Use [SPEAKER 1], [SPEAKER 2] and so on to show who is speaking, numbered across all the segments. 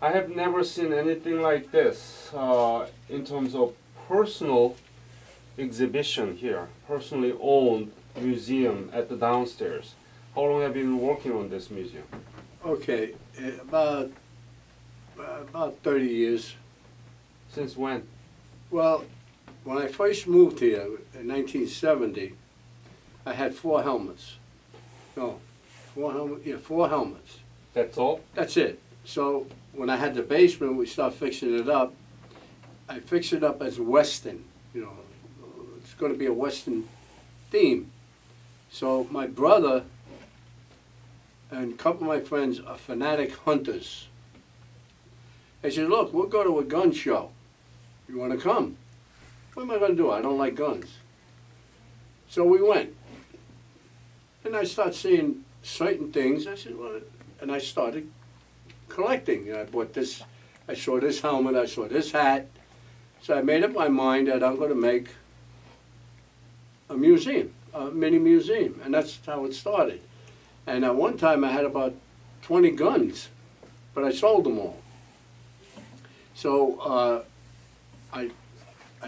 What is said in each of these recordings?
[SPEAKER 1] I have never seen anything like this in terms of personal exhibition here, personally owned museum at the downstairs. How long have you been working on this museum?
[SPEAKER 2] Okay, about 30 years.
[SPEAKER 1] Since when?
[SPEAKER 2] Well, when I first moved here in 1970, I had 4 helmets. No, 4 helmets. Yeah, 4 helmets.
[SPEAKER 1] That's all?
[SPEAKER 2] That's it. So when I had the basement, we started fixing it up. I fixed it up as Western. You know, it's going to be a Western theme. So my brother and a couple of my friends are fanatic hunters. They said, look, we'll go to a gun show. You want to come? What am I going to do? I don't like guns. So we went. And I started seeing certain things. I said, well, and I started collecting. And I bought this, I saw this helmet, I saw this hat. So I made up my mind that I'm going to make a museum, a mini museum. And that's how it started. And at one time I had about 20 guns, but I sold them all. So I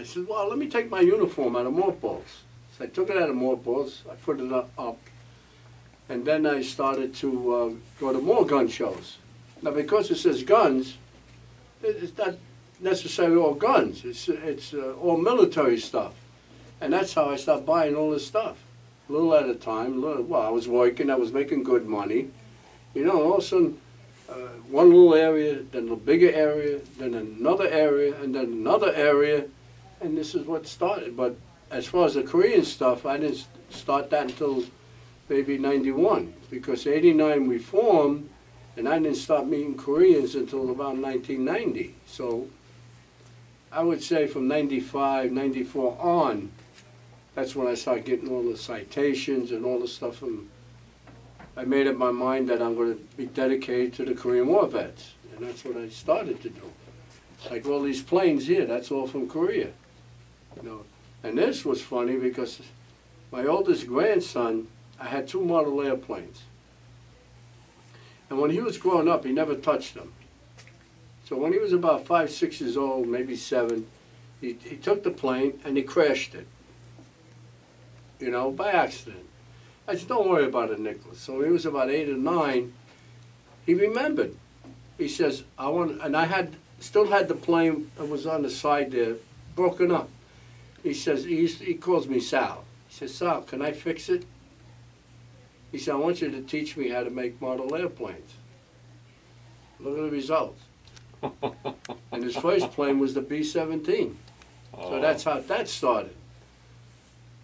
[SPEAKER 2] said, well, let me take my uniform out of mothballs. So I took it out of mothballs, I put it up, and then I started to go to more gun shows. Now, because it says guns, it's not necessarily all guns. It's all military stuff. And that's how I started buying all this stuff. A little at a time. Well, I was working, I was making good money. You know, all of a sudden, one little area, then a bigger area, then another area, and then another area. And this is what started. But as far as the Korean stuff, I didn't start that until maybe 91. Because 89 we formed, and I didn't start meeting Koreans until about 1990. So I would say from 95, 94 on, that's when I started getting all the citations and all the stuff. And I made up my mind that I'm going to be dedicated to the Korean War vets. And that's what I started to do. Like all these planes here, that's all from Korea. You know. And this was funny because my oldest grandson, I had 2 model airplanes. And when he was growing up, he never touched them. So when he was about 5, 6 years old, maybe 7, he took the plane and he crashed it. You know, by accident. I said, don't worry about it, Nicholas. So he was about 8 or 9. He remembered. He says, I want, and I still had the plane that was on the side there, broken up. He says, he calls me Sal. He says, Sal, can I fix it? He said, I want you to teach me how to make model airplanes. Look at the results. And his first plane was the B-17. So that's how that started.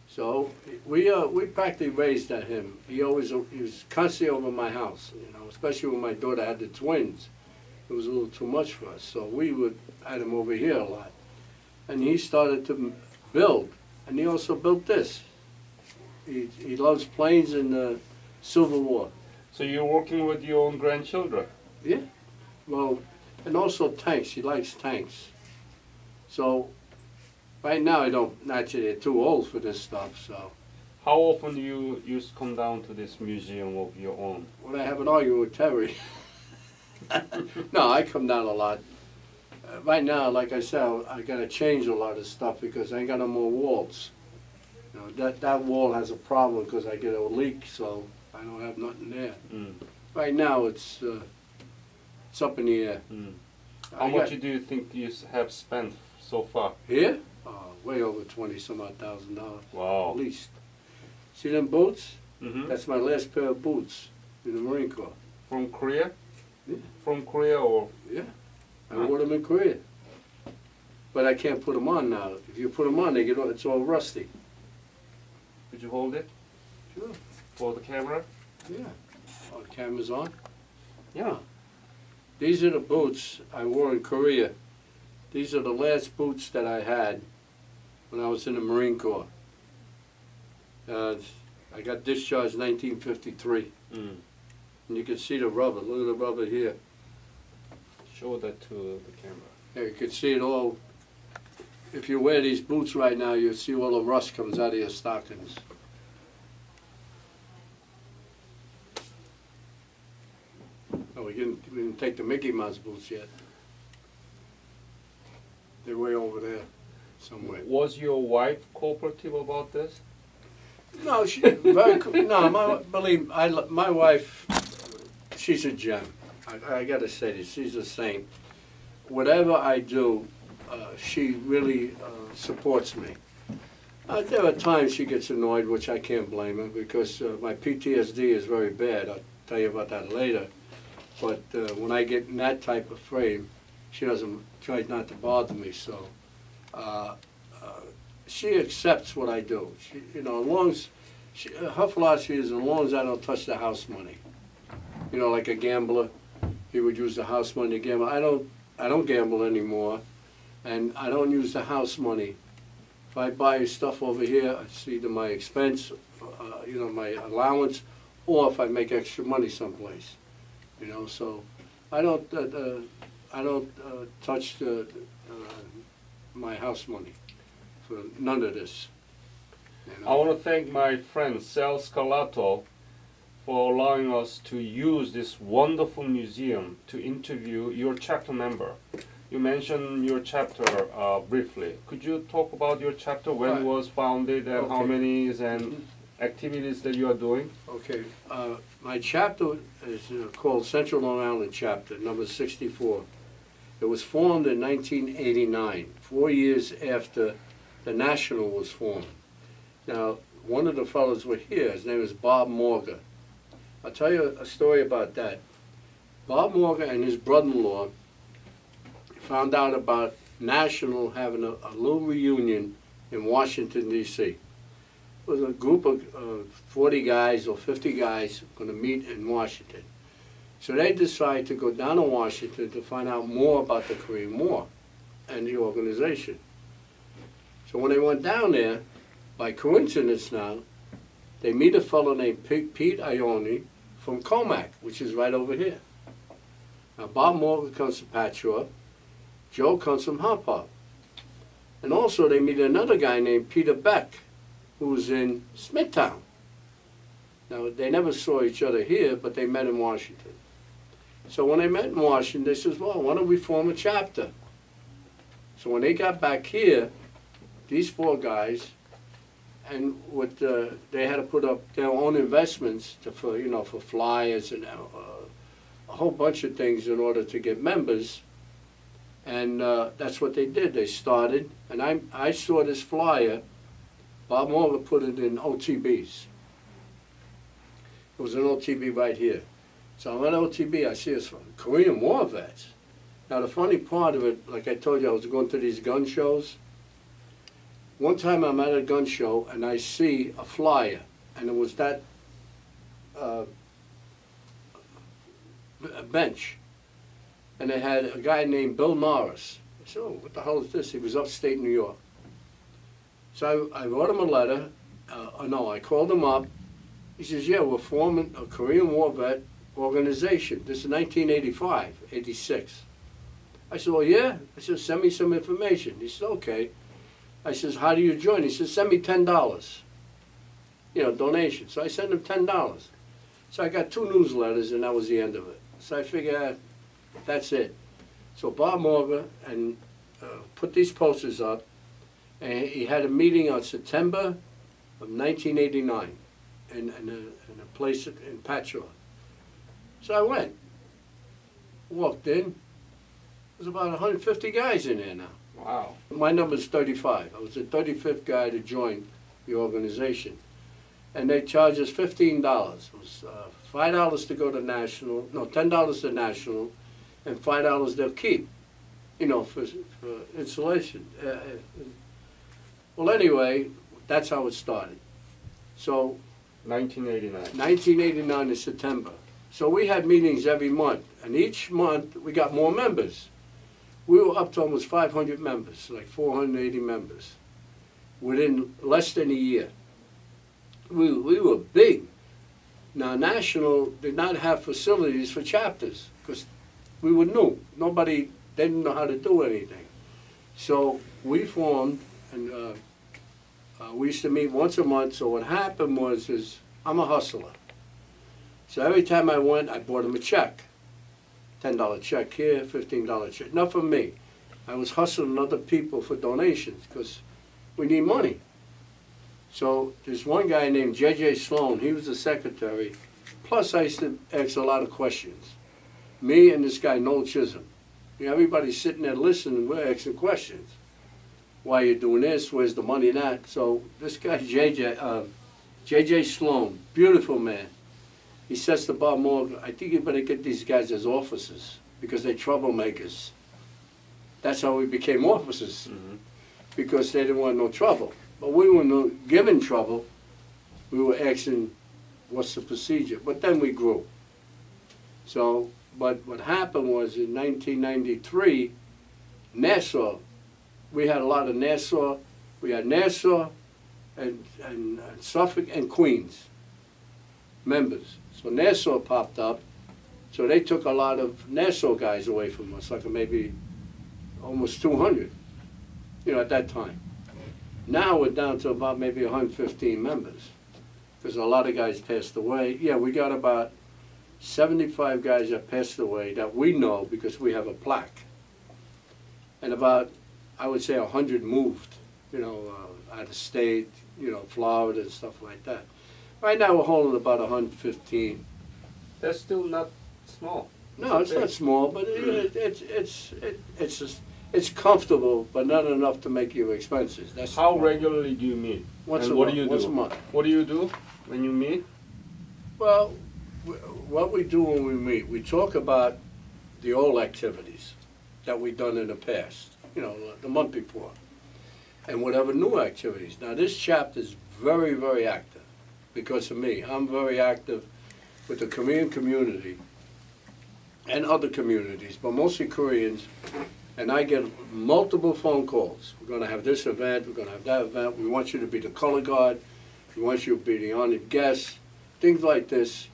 [SPEAKER 2] So we practically raised at him. He was constantly over my house, you know, especially when my daughter had the twins. It was a little too much for us, so we had him over here a lot. And he started to build, and he also built this. He loves planes and the Civil War.
[SPEAKER 1] So you're working with your own grandchildren?
[SPEAKER 2] Yeah, well, and also tanks. He likes tanks. So right now I don't, naturally they're too old for this stuff, so.
[SPEAKER 1] How often do you used to come down to this museum of your own?
[SPEAKER 2] When I have an argument with Terry. No, I come down a lot. Right now, like I said, I got to change a lot of stuff because I ain't got no more walls. You know, that wall has a problem because I get a leak, so I don't have nothing there. Mm. Right now, it's up in the air. Mm.
[SPEAKER 1] How much do you think you have spent so far?
[SPEAKER 2] Here? Way over $20-some-odd thousand.
[SPEAKER 1] Wow.
[SPEAKER 2] At least. See them boots?
[SPEAKER 1] Mm-hmm.
[SPEAKER 2] That's my last pair of boots in the Marine Corps.
[SPEAKER 1] From Korea?
[SPEAKER 2] Yeah.
[SPEAKER 1] From Korea or?
[SPEAKER 2] Yeah. I wore them in Korea. But I can't put them on now. If you put them on, it's all rusty.
[SPEAKER 1] Could you hold it?
[SPEAKER 2] Sure.
[SPEAKER 1] For the camera?
[SPEAKER 2] Yeah. Oh, the camera's on?
[SPEAKER 1] Yeah.
[SPEAKER 2] These are the boots I wore in Korea. These are the last boots that I had when I was in the Marine Corps. I got discharged in 1953. Mm. And you can see the rubber. Look at the rubber here.
[SPEAKER 1] Show that to the camera.
[SPEAKER 2] Yeah, you can see it all. If you wear these boots right now, you'll see all the rust comes out of your stockings. Oh, we get we didn't take the Mickey Mouse boots yet. They're way over there somewhere.
[SPEAKER 1] Was your wife cooperative about this?
[SPEAKER 2] No, she very no. My wife, she's a gem. I got to say this. She's a saint. Whatever I do, she really supports me. There are times she gets annoyed, which I can't blame her, because my PTSD is very bad. I'll tell you about that later. But when I get in that type of frame, she tries not to bother me. So she accepts what I do. She, as long as her philosophy is, as long as I don't touch the house money. Like a gambler, he would use the house money to gamble. I don't gamble anymore, and I don't use the house money. If I buy stuff over here, it's either my expense, my allowance, or if I make extra money someplace. So I don't touch my house money for none of this.
[SPEAKER 1] I want to thank my friend Sal Scarlato for allowing us to use this wonderful museum to interview your chapter member. You mentioned your chapter briefly. Could you talk about your chapter, when it was founded, and how many and activities that you are doing?
[SPEAKER 2] Okay. My chapter is called Central Long Island Chapter, number 64. It was formed in 1989, 4 years after the National was formed. Now, one of the fellows were here. His name is Bob Morgan. I'll tell you a story about that. Bob Morgan and his brother-in-law found out about National having a little reunion in Washington, D.C. It was a group of 40 guys or 50 guys going to meet in Washington. So they decided to go down to Washington to find out more about the Korean War and the organization. So when they went down there, by coincidence now, they meet a fellow named Pete Ione from Comac, which is right over here. Now Bob Morgan comes from Patchogue, Joe comes from Hop Hop. And also they meet another guy named Peter Beck, who's in Smithtown. Now they never saw each other here, but they met in Washington. So when they met in Washington, they says, well, why don't we form a chapter? So when they got back here, these 4 guys, and they had to put up their own investments for flyers and a whole bunch of things in order to get members. And that's what they did. They started, and I saw this flyer. Bob Morgan put it in OTBs. It was an OTB right here. So I'm at OTB, I see this Korean War vets. Now the funny part of it, like I told you, I was going to these gun shows. One time I'm at a gun show and I see a flyer, and it was that a bench. And it had a guy named Bill Norris. I said, oh, what the hell is this? He was upstate New York. So I wrote him a letter. I called him up. He says, yeah, we're forming a Korean War vet organization. This is 1985, 86. I said, well, yeah? I said, send me some information. He said, okay. I says, how do you join? He says, send me $10. Donation. So I sent him $10. So I got 2 newsletters, and that was the end of it. So I figured, that's it. So Bob Morgan and put these posters up, and he had a meeting on September of 1989 in a place in Patchogue. So I went, walked in. There's about 150 guys in there now.
[SPEAKER 1] Wow.
[SPEAKER 2] My number's 35. I was the 35th guy to join the organization. And they charged us $15. It was $5 to go to National, no, $10 to National, and $5 they'll keep, for installation. Well, anyway, that's how it started. So
[SPEAKER 1] 1989.
[SPEAKER 2] 1989 in September. So we had meetings every month, and each month we got more members. We were up to almost 500 members, like 480 members, within less than a year. We were big. Now, National did not have facilities for chapters, because we were new. Nobody didn't know how to do anything. So we formed, and we used to meet once a month. So what happened was, I'm a hustler. So every time I went, I bought him a check. $10 check here, $15 check. Not for me. I was hustling other people for donations because we need money. So there's one guy named J.J. Sloan. He was the secretary. Plus, I used to ask a lot of questions. Me and this guy, Noel Chisholm. You know, everybody's sitting there listening. We're asking questions. Why are you doing this? Where's the money in that? So this guy, J.J. Sloan, beautiful man. He says to Bob Morgan, I think you better get these guys as officers because they're troublemakers. That's how we became officers, because they didn't want no trouble. But we weren't given trouble. We were asking, what's the procedure? But then we grew. So, but what happened was in 1993, Nassau, we had a lot of Nassau. We had Nassau and Suffolk and Queens members. So Nassau popped up. So they took a lot of Nassau guys away from us, like maybe almost 200, you know, at that time. Now we're down to about maybe 115 members, because a lot of guys passed away. Yeah, we got about 75 guys that passed away that we know because we have a plaque. And about, I would say, 100 moved, you know, out of state, you know, Florida and stuff like that. Right now we're holding about 115.
[SPEAKER 1] That's still not small.
[SPEAKER 2] No, it's not small, but it's comfortable, but not enough to make you expenses. That's
[SPEAKER 1] how regularly do you meet?
[SPEAKER 2] Once
[SPEAKER 1] and
[SPEAKER 2] a
[SPEAKER 1] what
[SPEAKER 2] month,
[SPEAKER 1] do you do?
[SPEAKER 2] once a month.
[SPEAKER 1] What do you do when you meet?
[SPEAKER 2] Well, what we do when we meet, we talk about the old activities that we've done in the past, you know, the month before, and whatever new activities. Now, this chapter is very, very active because of me. I'm very active with the Korean community and other communities, but mostly Koreans, and I get multiple phone calls. We're going to have this event, we're going to have that event, we want you to be the color guard, we want you to be the honored guest, things like this,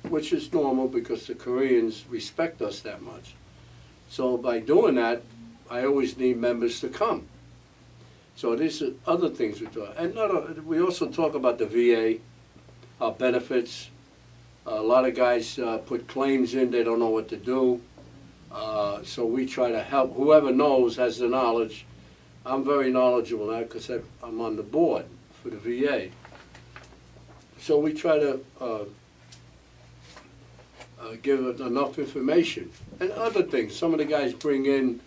[SPEAKER 2] which is normal because the Koreans respect us that much. So by doing that, I always need members to come. So these are other things we do. And we also talk about the VA, our benefits. A lot of guys put claims in, they don't know what to do. So we try to help. Whoever knows has the knowledge. I'm very knowledgeable now because I'm on the board for the VA. So we try to give enough information. And other things. Some of the guys bring in,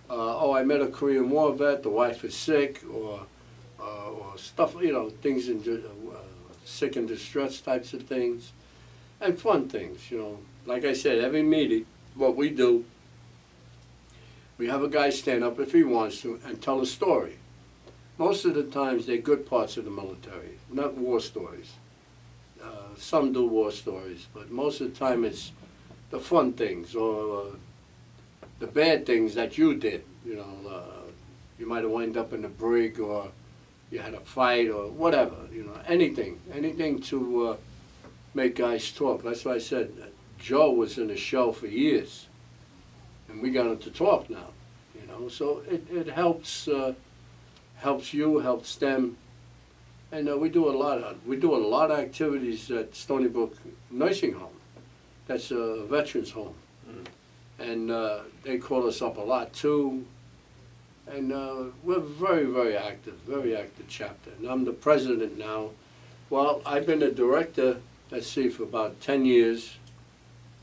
[SPEAKER 2] oh, I met a Korean War vet, the wife is sick, or stuff, you know, things in sick and distress types of things. And fun things, you know. Like I said, every meeting, what we do, we have a guy stand up if he wants to and tell a story. Most of the times they're good parts of the military, not war stories. Some do war stories, but most of the time it's the fun things or the bad things that you did. You know, you might have wound up in a brig or you had a fight or whatever, you know, anything to make guys talk. That's why I said Joe was in the show for years, and we got him to talk now. You know, so it helps you, helps them, and we do a lot of activities at Stony Brook Nursing Home. That's a veterans home, and they call us up a lot too. And we're very, very active chapter. And I'm the president now. Well, I've been a director, let's see, for about 10 years.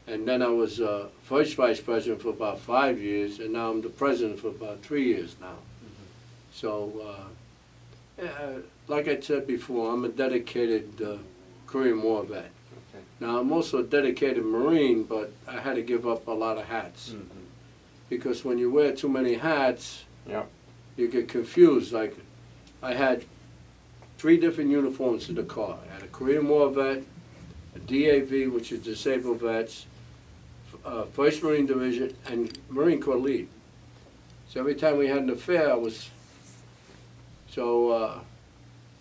[SPEAKER 2] And then I was first vice president for about 5 years. And now I'm the president for about 3 years now. So, like I said before, I'm a dedicated Korean War vet.
[SPEAKER 1] Okay.
[SPEAKER 2] Now, I'm also a dedicated Marine, but I had to give up a lot of hats. Because when you wear too many hats,
[SPEAKER 1] yeah,
[SPEAKER 2] you get confused. Like, I had 3 different uniforms in the car. I had a Korean War vet, a DAV, which is Disabled Vets, 1st Marine Division, and Marine Corps Lead. So every time we had an affair,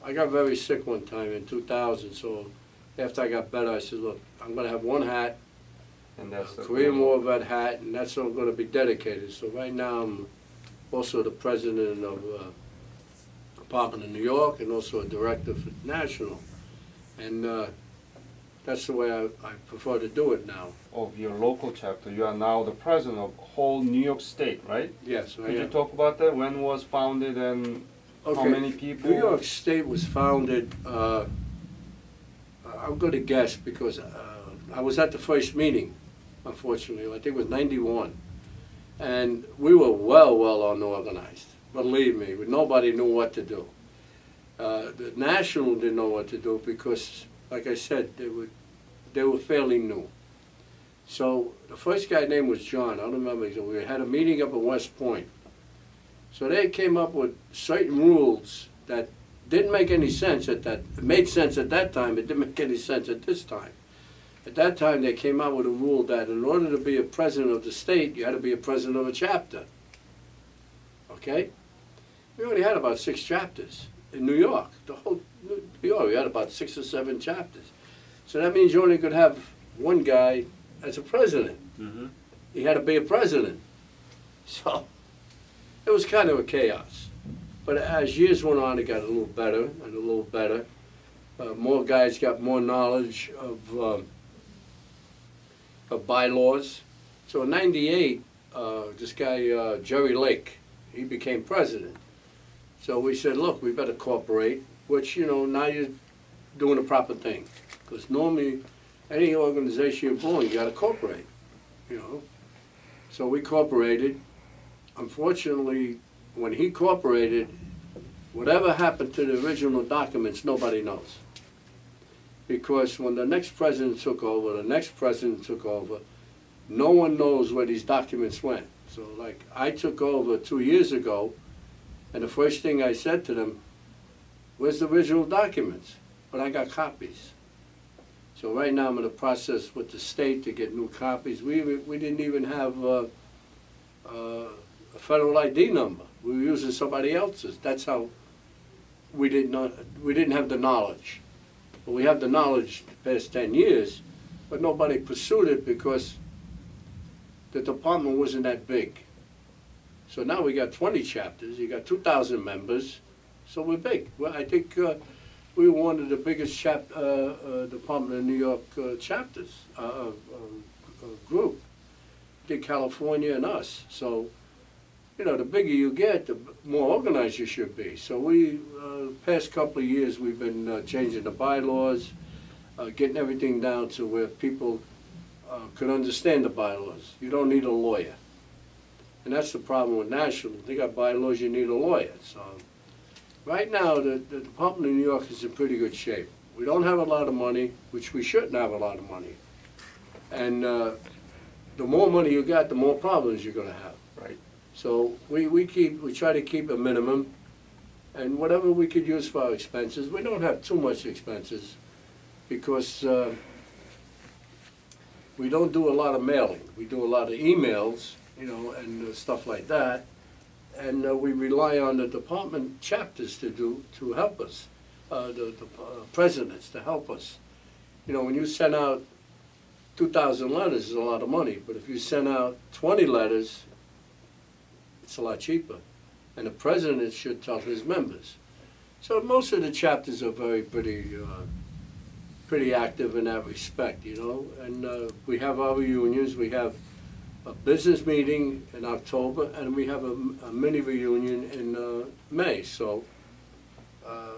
[SPEAKER 2] I got very sick one time in 2000, so after I got better, I said, look, I'm going to have one hat,
[SPEAKER 1] and that's
[SPEAKER 2] a Korean War vet hat, and that's what I'm going to be dedicated. So right now, I'm also the president of Department of New York and also a director for National. And that's the way I prefer to do it now.
[SPEAKER 1] Of your local chapter. You are now the president of whole New York State, right?
[SPEAKER 2] Yes, I
[SPEAKER 1] Could you
[SPEAKER 2] am.
[SPEAKER 1] talk about that? When was founded and how many people?
[SPEAKER 2] New York State was founded, I'm going to guess because I was at the first meeting, unfortunately. I think it was 91. And we were well unorganized. Believe me, nobody knew what to do. The National didn't know what to do because, like I said, they were fairly new. So the first guy's name was John. I don't remember. We had a meeting up at West Point. So they came up with certain rules that didn't make any sense at that. It made sense at that time. It didn't make any sense at this time. At that time, they came out with a rule that in order to be a president of the state, you had to be a president of a chapter. Okay? We only had about 6 chapters in New York. The whole New York, we had about 6 or 7 chapters. So that means you only could have one guy as a president.
[SPEAKER 1] Mm-hmm.
[SPEAKER 2] He had to be a president. So it was kind of a chaos. But as years went on, it got a little better and a little better. More guys got more knowledge of bylaws. So in '98, this guy, Jerry Lake, he became president. So we said, look, we better cooperate, which, you know, now you're doing the proper thing. Because normally, any organization you're born, you got to cooperate, you know. So we cooperated. Unfortunately, when he cooperated, whatever happened to the original documents, nobody knows. Because when the next president took over, no one knows where these documents went. So like, I took over 2 years ago, and the first thing I said to them, where's the original documents? But I got copies. So right now I'm in the process with the state to get new copies. We didn't even have a federal ID number. We were using somebody else's. That's how we didn't have the knowledge. But we have the knowledge the past 10 years, but nobody pursued it because the department wasn't that big. So now we got 20 chapters, you got 2,000 members, so we're big. Well, I think we were one of the biggest Department of New York chapters, group. Did California and us. So, you know, the bigger you get, the more organized you should be. So we, past couple of years, we've been changing the bylaws, getting everything down to where people could understand the bylaws. You don't need a lawyer. And that's the problem with National. They got bylaws, you need a lawyer. So right now, the Department of New York is in pretty good shape. We don't have a lot of money, which we shouldn't have a lot of money. And the more money you got, the more problems you're going to have.
[SPEAKER 1] Right.
[SPEAKER 2] So we try to keep a minimum, and whatever we could use for our expenses. We don't have too much expenses because we don't do a lot of mailing. We do a lot of emails, you know, and stuff like that. And we rely on the department chapters to help us, the presidents to help us. You know, when you send out 2,000 letters, is a lot of money. But if you send out 20 letters, it's a lot cheaper. And the president should tell his members. So most of the chapters are pretty active in that respect, you know. And we have our reunions. We have a business meeting in October, and we have a mini reunion in May. So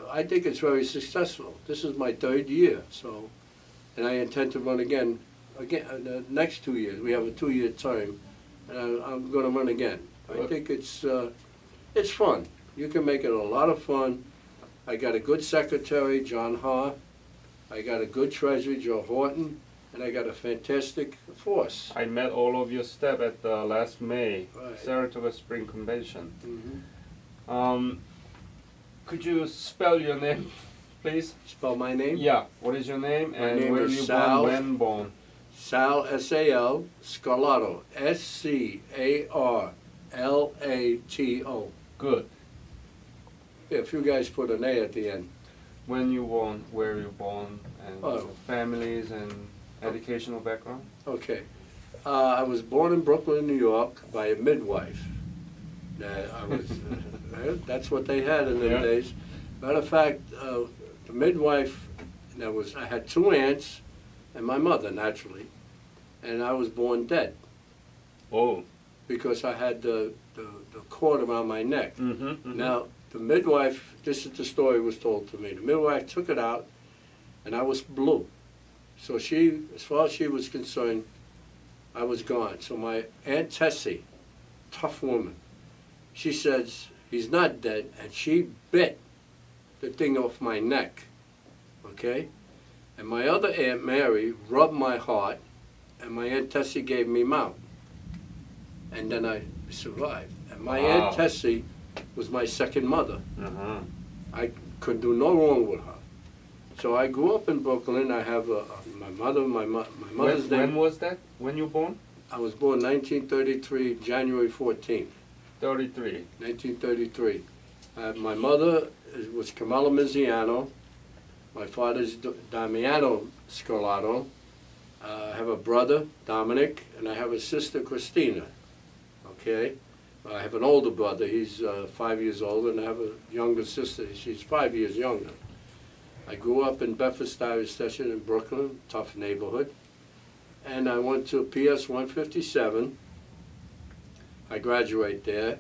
[SPEAKER 2] I think it's very successful. This is my 3rd year, so, and I intend to run again the next 2 years. We have a 2-year term, and I'm going to run again. I think it's fun. You can make it a lot of fun. I got a good secretary, John Haar. I got a good treasurer, Joe Horton. And I got a fantastic force.
[SPEAKER 1] I met all of your staff at the last May
[SPEAKER 2] Right.
[SPEAKER 1] Saratoga Spring Convention.
[SPEAKER 2] Mm-hmm.
[SPEAKER 1] Could you spell your name, please?
[SPEAKER 2] Spell my name?
[SPEAKER 1] Yeah. What is your name and
[SPEAKER 2] name
[SPEAKER 1] where
[SPEAKER 2] is
[SPEAKER 1] you
[SPEAKER 2] Sal.
[SPEAKER 1] born? When born?
[SPEAKER 2] Sal, S-A-L, Scarlato, S-C-A-R-L-A-T-O.
[SPEAKER 1] Good.
[SPEAKER 2] Yeah, a few guys put an A at the end.
[SPEAKER 1] When you born? Where you born? And
[SPEAKER 2] Oh.
[SPEAKER 1] families and educational background?
[SPEAKER 2] Okay. I was born in Brooklyn, New York, by a midwife. That's what they had in them
[SPEAKER 1] Yeah.
[SPEAKER 2] days. Matter of fact, the midwife, I had 2 aunts, and my mother, naturally. And I was born dead
[SPEAKER 1] Oh.
[SPEAKER 2] because I had the cord around my neck. Now, the midwife, this is the story was told to me. The midwife took it out, and I was blue. So she, as far as she was concerned, I was gone. So my Aunt Tessie, tough woman, she says, he's not dead, and she bit the thing off my neck, okay? And my other Aunt Mary rubbed my heart, and my Aunt Tessie gave me mouth. And then I survived. And my Aunt Tessie was my second mother. I could do no wrong with her. So I grew up in Brooklyn. I have my mother's name.
[SPEAKER 1] When was that? When you born?
[SPEAKER 2] I was born 1933, January 14th.
[SPEAKER 1] 33.
[SPEAKER 2] 1933. My mother was Camilla Miziano. My father's Damiano Scarlato. I have a brother, Dominic, and I have a sister, Christina. Okay? I have an older brother. He's 5 years older, and I have a younger sister. She's 5 years younger. I grew up in Bedford-Stuyvesant Station in Brooklyn, tough neighborhood. And I went to PS 157. I graduated there.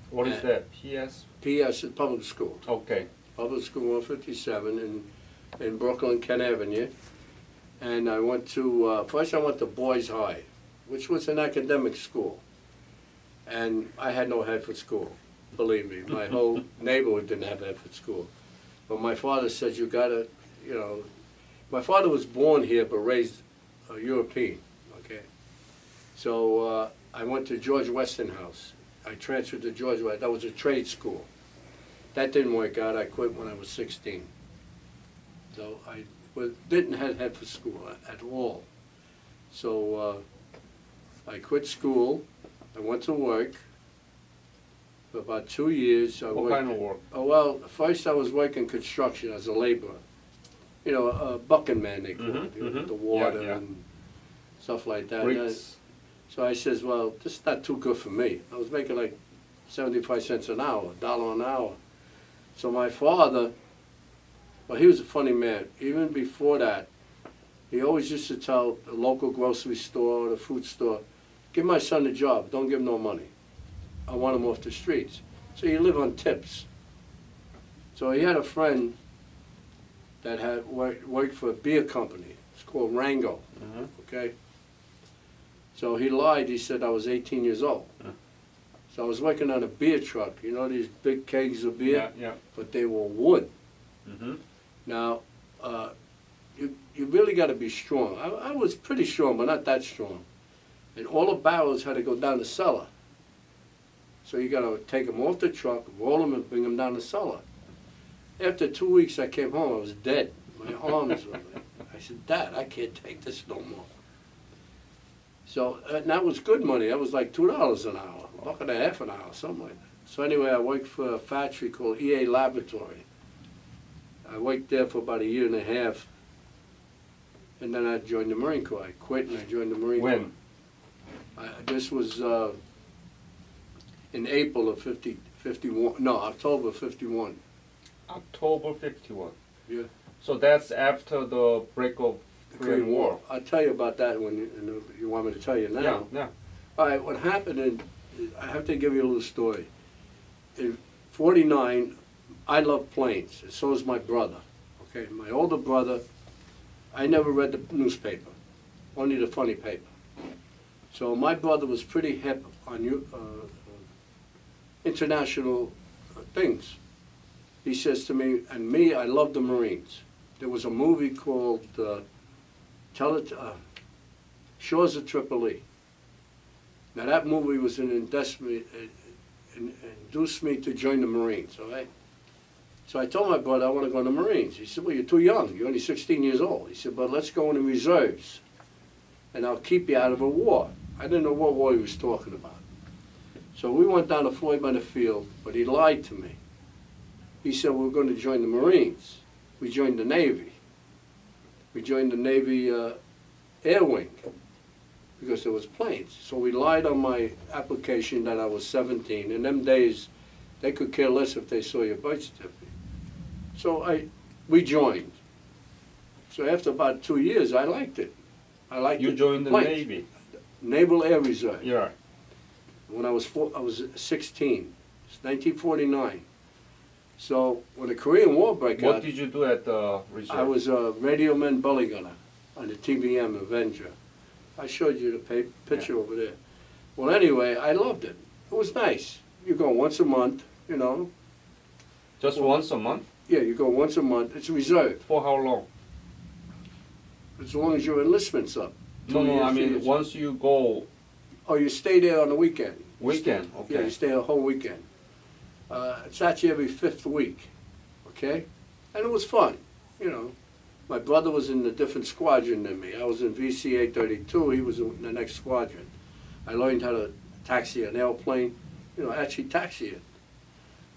[SPEAKER 1] What is that? PS?
[SPEAKER 2] PS is public school.
[SPEAKER 1] Okay.
[SPEAKER 2] Public school 157 in Brooklyn, Kent Avenue. And I went to, first I went to Boys High, which was an academic school. And I had no head for school, believe me. My whole neighborhood didn't have head for school. But my father said, you gotta, you know, my father was born here but raised a European, okay? So I went to George Westinghouse. I transferred to George Westinghouse. That was a trade school. That didn't work out. I quit when I was 16. So I didn't have head for school at all. So I quit school. I went to work for about 2 years.
[SPEAKER 1] What kind of work?
[SPEAKER 2] Oh, well, first I was working construction as a laborer. You know, a bucking man, they call it, you know, the water and stuff like that.
[SPEAKER 1] Bricks.
[SPEAKER 2] So I says, well, this is not too good for me. I was making like 75 cents an hour, $1 an hour. So my father, well, he was a funny man. Even before that, he always used to tell the local grocery store or the fruit store, give my son a job, don't give him no money. I want him off the streets. So you live on tips. So he had a friend that had worked for a beer company. It's called Rango, okay? So he lied, he said I was 18 years old. So I was working on a beer truck, you know these big kegs of beer? But they were wood. Now, you really got to be strong. I was pretty strong, but not that strong. And all the barrels had to go down the cellar. So you got to take them off the truck, roll them, and bring them down the cellar. After 2 weeks, I came home. I was dead. My arms were like, I said, Dad, I can't take this no more. So that was good money. That was like $2 an hour, $1.50 an hour, something like that. So anyway, I worked for a factory called EA Laboratory. I worked there for about 1.5 years. And then I joined the Marine Corps. I quit and I joined the Marine Corps.
[SPEAKER 1] When?
[SPEAKER 2] This was in April of 51. No, October 51.
[SPEAKER 1] October 51.
[SPEAKER 2] Yeah.
[SPEAKER 1] So that's after the break of Korean War.
[SPEAKER 2] I'll tell you about that when you want me to tell you now.
[SPEAKER 1] Yeah.
[SPEAKER 2] All right, what happened, I have to give you a little story. In 49, I love planes, and so does my brother. Okay, my older brother, I never read the newspaper, only the funny paper. So my brother was pretty hip on international things. He says to me, and me, I love the Marines. There was a movie called Shores of Tripoli. Now that movie was induced me to join the Marines, all right? So I told my brother I want to go in the Marines. He said, well, you're too young. You're only 16 years old. He said, but let's go in the reserves, and I'll keep you out of a war. I didn't know what war he was talking about. So we went down to Floyd by the Field, but he lied to me. He said, we're going to join the Marines. We joined the Navy. We joined the Navy Air Wing because there was planes. So we lied on my application that I was 17. In them days, they could care less if they saw your birth certificate. So we joined. So after about 2 years, I liked it. I liked
[SPEAKER 1] You
[SPEAKER 2] it.
[SPEAKER 1] joined the
[SPEAKER 2] Planes.
[SPEAKER 1] Navy.
[SPEAKER 2] Naval Air Reserve.
[SPEAKER 1] Yeah.
[SPEAKER 2] When I was 16. It's 1949. So when the Korean War broke
[SPEAKER 1] What
[SPEAKER 2] out,
[SPEAKER 1] did you do at the reserve?
[SPEAKER 2] I was a radio man belly gunner on the TBM Avenger. I showed you the picture over there. Well, anyway, I loved it. It was nice. You go once a month, you know.
[SPEAKER 1] Just once a month?
[SPEAKER 2] Yeah, you go once a month. It's reserved.
[SPEAKER 1] For how long?
[SPEAKER 2] As long as your enlistment's up.
[SPEAKER 1] No, I
[SPEAKER 2] 2
[SPEAKER 1] mean,
[SPEAKER 2] years.
[SPEAKER 1] once you go
[SPEAKER 2] Oh, you stay there on the weekend.
[SPEAKER 1] weekend,
[SPEAKER 2] Yeah,
[SPEAKER 1] okay.
[SPEAKER 2] you stay a whole weekend. It's actually every 5th week, okay? And it was fun, you know. My brother was in a different squadron than me. I was in VCA 32, he was in the next squadron. I learned how to taxi an airplane, you know, actually taxi it.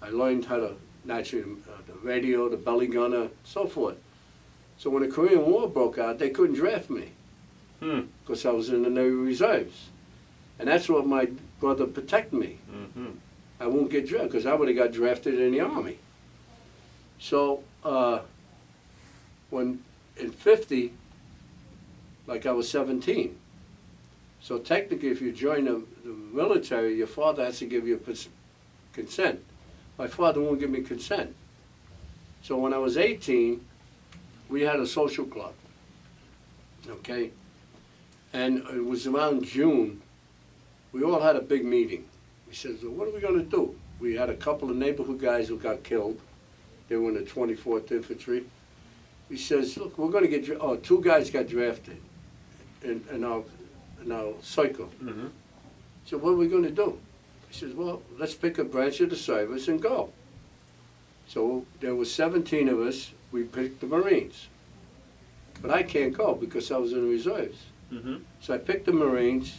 [SPEAKER 2] I learned how to naturally the radio, the belly gunner, so forth. So when the Korean War broke out, they couldn't draft me because I was in the Navy Reserves. And that's what my brother protected me. I won't get drafted because I would have got drafted in the Army. So when in 50, like I was 17. So technically if you join the military, your father has to give you consent. My father won't give me consent. So when I was 18, we had a social club, okay? And it was around June, we all had a big meeting. We said, so what are we gonna do? We had a couple of neighborhood guys who got killed. They were in the 24th Infantry. He says, look, we're gonna get, 2 guys got drafted in our cycle. So what are we gonna do? He says, well, let's pick a branch of the service and go. So there were 17 of us, we picked the Marines. But I can't go because I was in the reserves. So I picked the Marines,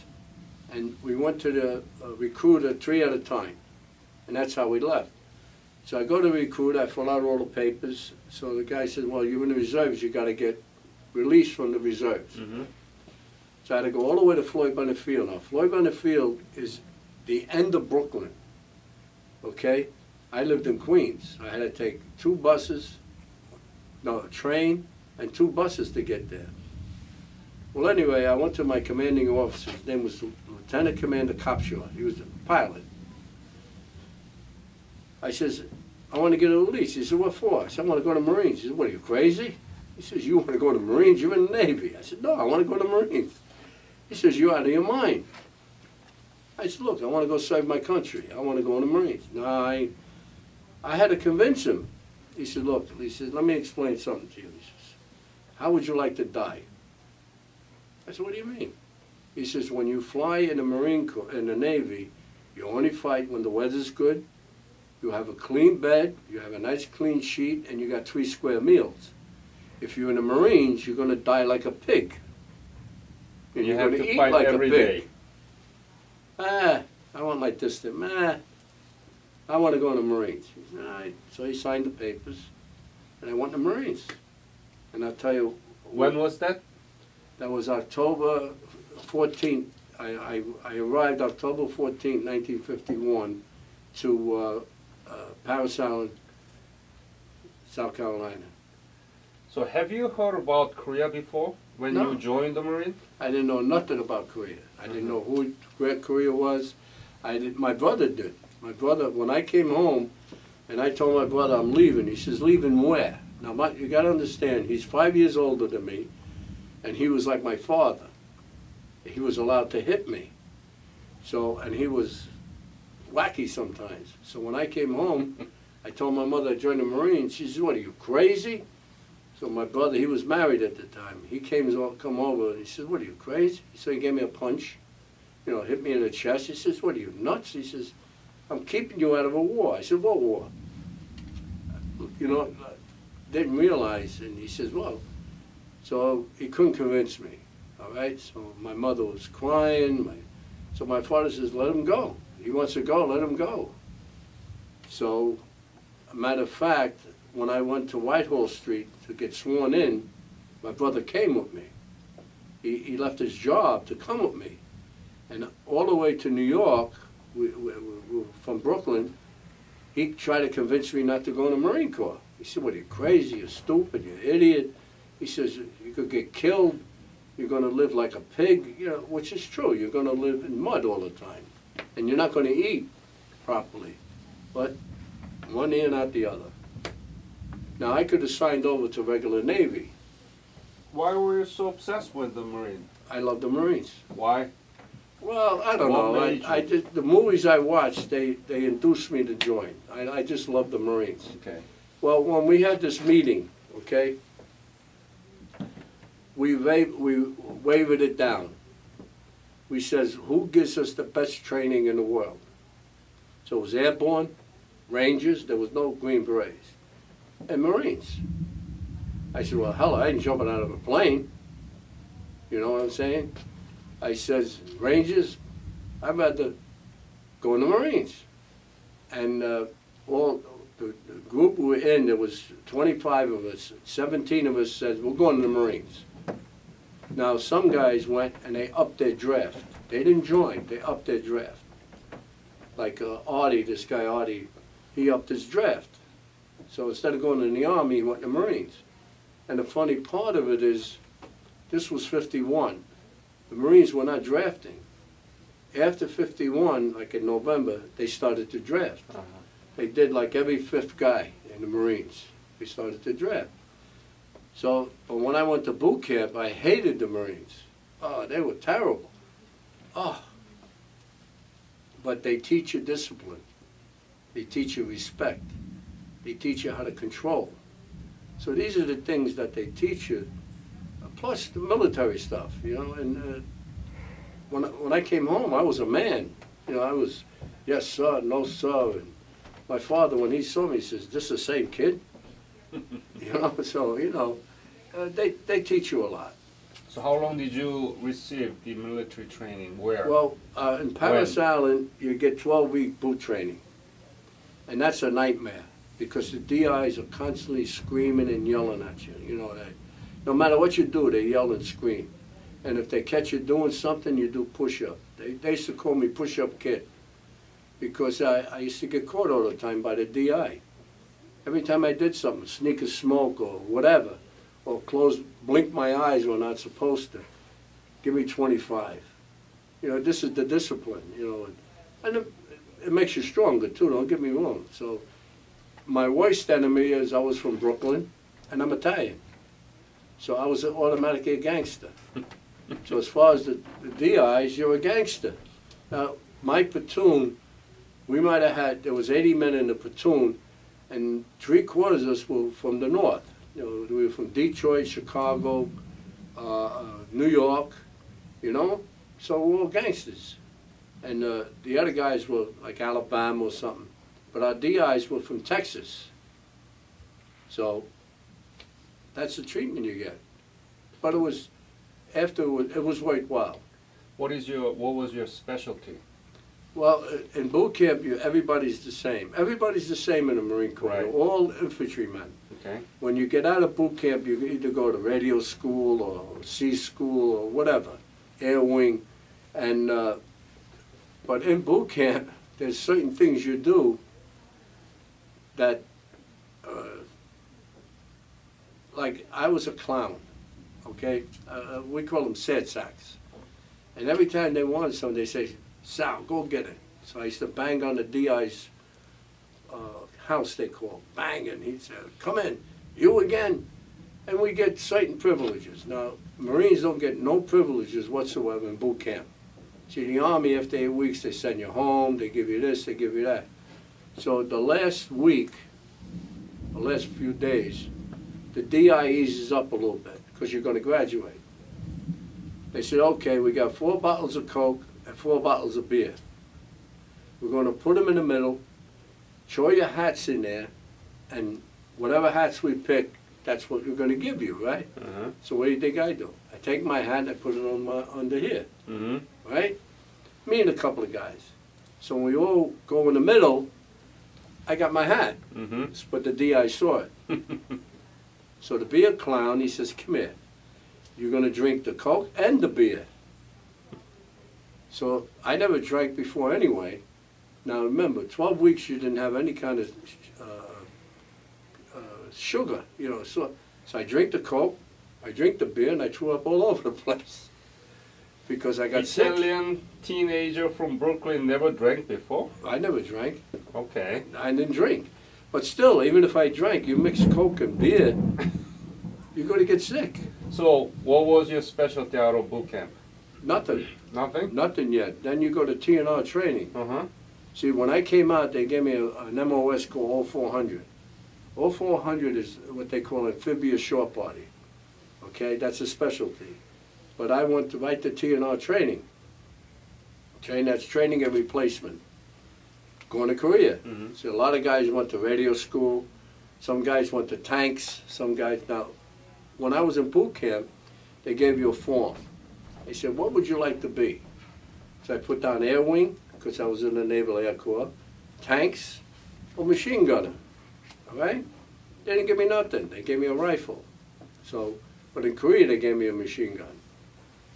[SPEAKER 2] and we went to the recruiter 3 at a time. And that's how we left. So I go to the recruiter, I fill out all the papers. So the guy said, well, you're in the reserves, you gotta get released from the reserves. So I had to go all the way to Floyd Bennett Field. Now, Floyd Bennett Field is the end of Brooklyn, okay? I lived in Queens. I had to take 2 buses, no, a train, and 2 buses to get there. Well, anyway, I went to my commanding officer. His name was Lieutenant Commander Copshaw. He was a pilot. I says, I want to get a release. He said, what for? I said, I want to go to Marines. He said, what, are you crazy? He says, you want to go to Marines? You're in the Navy. I said, no, I want to go to Marines. He says, you're out of your mind. I said, look, I want to go serve my country. I want to go in the Marines. No, I had to convince him. He said, look, he says, let me explain something to you. He says, how would you like to die? I said, what do you mean? He says, when you fly in the Marine Corps, in the Navy, you only fight when the weather's good, you have a clean bed, you have a nice clean sheet, and you got 3 square meals. If you're in the Marines, you're going to die like a pig. And
[SPEAKER 1] You
[SPEAKER 2] you're
[SPEAKER 1] have
[SPEAKER 2] going
[SPEAKER 1] to
[SPEAKER 2] eat
[SPEAKER 1] fight
[SPEAKER 2] like
[SPEAKER 1] every
[SPEAKER 2] a pig.
[SPEAKER 1] day.
[SPEAKER 2] I want my distant, I want to go in the Marines. He said, all right. So he signed the papers, and I went in the Marines. And I'll tell you.
[SPEAKER 1] When was that?
[SPEAKER 2] That was October 14th. I arrived October 14th, 1951 to Paris Island, South Carolina.
[SPEAKER 1] So have you heard about Korea before when
[SPEAKER 2] No.
[SPEAKER 1] you joined the Marine?
[SPEAKER 2] I didn't know nothing about Korea. I didn't know who Korea was. My brother did. My brother, when I came home and I told my brother I'm leaving, he says, leaving where? Now, you got to understand, he's 5 years older than me, and he was like my father. He was allowed to hit me. So, and he was wacky sometimes. So when I came home, I told my mother I joined the Marines. She says, what, are you crazy? So my brother, he was married at the time. He come over and he said, what, are you crazy? So he gave me a punch, you know, hit me in the chest. He says, what, are you nuts? He says, I'm keeping you out of a war. I said, what war? You know, didn't realize. And he says, well, so he couldn't convince me, all right? So my mother was crying. So my father says, let him go. He wants to go, let him go. So, a matter of fact, when I went to Whitehall Street to get sworn in, my brother came with me. He left his job to come with me. And all the way to New York, from Brooklyn, he tried to convince me not to go in the Marine Corps. He said, what, are you crazy, you're stupid, you're an idiot. He says, you could get killed, you're going to live like a pig, you know, which is true. You're going to live in mud all the time, and you're not going to eat properly. But one ear, not the other. Now, I could have signed over to regular Navy.
[SPEAKER 1] Why were you so obsessed with the Marine?
[SPEAKER 2] I love the Marines.
[SPEAKER 1] Why?
[SPEAKER 2] Well, I don't know. I just, the movies I watched, they induced me to join. I just love the Marines.
[SPEAKER 1] Okay.
[SPEAKER 2] Well, when we had this meeting, okay, we wavered it down. We says, who gives us the best training in the world? So it was Airborne, Rangers, there was no Green Berets, and Marines. I said, well, hell, I ain't jumping out of a plane. You know what I'm saying? I says, Rangers, I'd rather go in the Marines. And all the group we were in, there was 25 of us, 17 of us said, we're going to the Marines. Now, some guys went and they upped their draft. They didn't join, they upped their draft. Like Artie, this guy Artie, he upped his draft. So instead of going in the Army, he went to the Marines. And the funny part of it is, this was 51. The Marines were not drafting. After 51, like in November, they started to draft. They did like every 5th guy in the Marines. They started to draft. So, but when I went to boot camp, I hated the Marines. Oh, they were terrible. Oh. But they teach you discipline. They teach you respect. They teach you how to control. So these are the things that they teach you, plus the military stuff, you know. And when I came home, I was a man. You know, I was, yes sir, no sir. And my father, when he saw me, he says, "This the same kid?" You know. So you know, they teach you a lot.
[SPEAKER 1] So how long did you receive the military training? Where?
[SPEAKER 2] Well, in Paris Island, you get 12-week boot training, and that's a nightmare. Because the DIs are constantly screaming and yelling at you. You know that. No matter what you do, they yell and scream. And if they catch you doing something, you do push-up. They used to call me push-up kid. Because I used to get caught all the time by the DI. Every time I did something, sneak a smoke or whatever, or blink my eyes when I'm not supposed to, give me 25. You know, this is the discipline, you know. And it makes you stronger too, don't get me wrong. So. My worst enemy is I was from Brooklyn, and I'm Italian. So I was automatically a gangster. So as far as the DIs, you're a gangster. Now, my platoon, we might have had, there was 80 men in the platoon, and 3/4 of us were from the north. You know, we were from Detroit, Chicago, New York, you know? So we're all gangsters. And the other guys were like Alabama or something. But our DIs were from Texas. So that's the treatment you get. But it was, it was worthwhile.
[SPEAKER 1] What was your specialty?
[SPEAKER 2] Well, in boot camp, everybody's the same. Everybody's the same in the Marine Corps.
[SPEAKER 1] Right.
[SPEAKER 2] They're all infantrymen.
[SPEAKER 1] Okay.
[SPEAKER 2] When you get out of boot camp, you can either go to radio school or sea school or whatever, air wing. And, but in boot camp, there's certain things you do that, like I was a clown, okay? We call them sad sacks. And every time they wanted something, they say, "Sal, go get it." So I used to bang on the DI's house, they call, banging. He'd say, "Come in, you again?" And we get certain privileges. Now, Marines don't get no privileges whatsoever in boot camp. See, the Army, after 8 weeks, they send you home, they give you this, they give you that. So the last week, the last few days, the DI eases up a little bit because you're going to graduate. They said, okay, we got 4 bottles of Coke and 4 bottles of beer. We're going to put them in the middle, throw your hats in there, and whatever hats we pick, that's what we're going to give you, right? So what do you think I do? I take my hat and I put it on under here, right? Me and a couple of guys. So when we all go in the middle, I got my hat, but the DI saw it. So the beer clown, he says, "Come here. You're going to drink the Coke and the beer." So I never drank before anyway. Now remember, 12 weeks you didn't have any kind of sugar, you know. So I drink the Coke I drink the beer and I threw up all over the place because I got sick.
[SPEAKER 1] Italian teenager from Brooklyn never drank before?
[SPEAKER 2] I never drank.
[SPEAKER 1] Okay.
[SPEAKER 2] I didn't drink. But still, even if I drank, you mix Coke and beer, you're going to get sick.
[SPEAKER 1] So, what was your specialty out of boot camp?
[SPEAKER 2] Nothing.
[SPEAKER 1] Nothing?
[SPEAKER 2] Nothing yet. Then you go to T&R training.
[SPEAKER 1] Uh-huh.
[SPEAKER 2] See, when I came out, they gave me an MOS called 0400. 0400 is what they call amphibious short body. Okay, that's a specialty. But I went to right to T&R training. Okay, and that's training and replacement. Going to Korea.
[SPEAKER 1] Mm-hmm.
[SPEAKER 2] So a lot of guys went to radio school. Some guys went to tanks. Some guys, now, when I was in boot camp, they gave you a form. They said, what would you like to be? So I put down air wing, because I was in the Naval Air Corps, tanks, or machine gunner. All right? They didn't give me nothing. They gave me a rifle. So, but in Korea, they gave me a machine gun.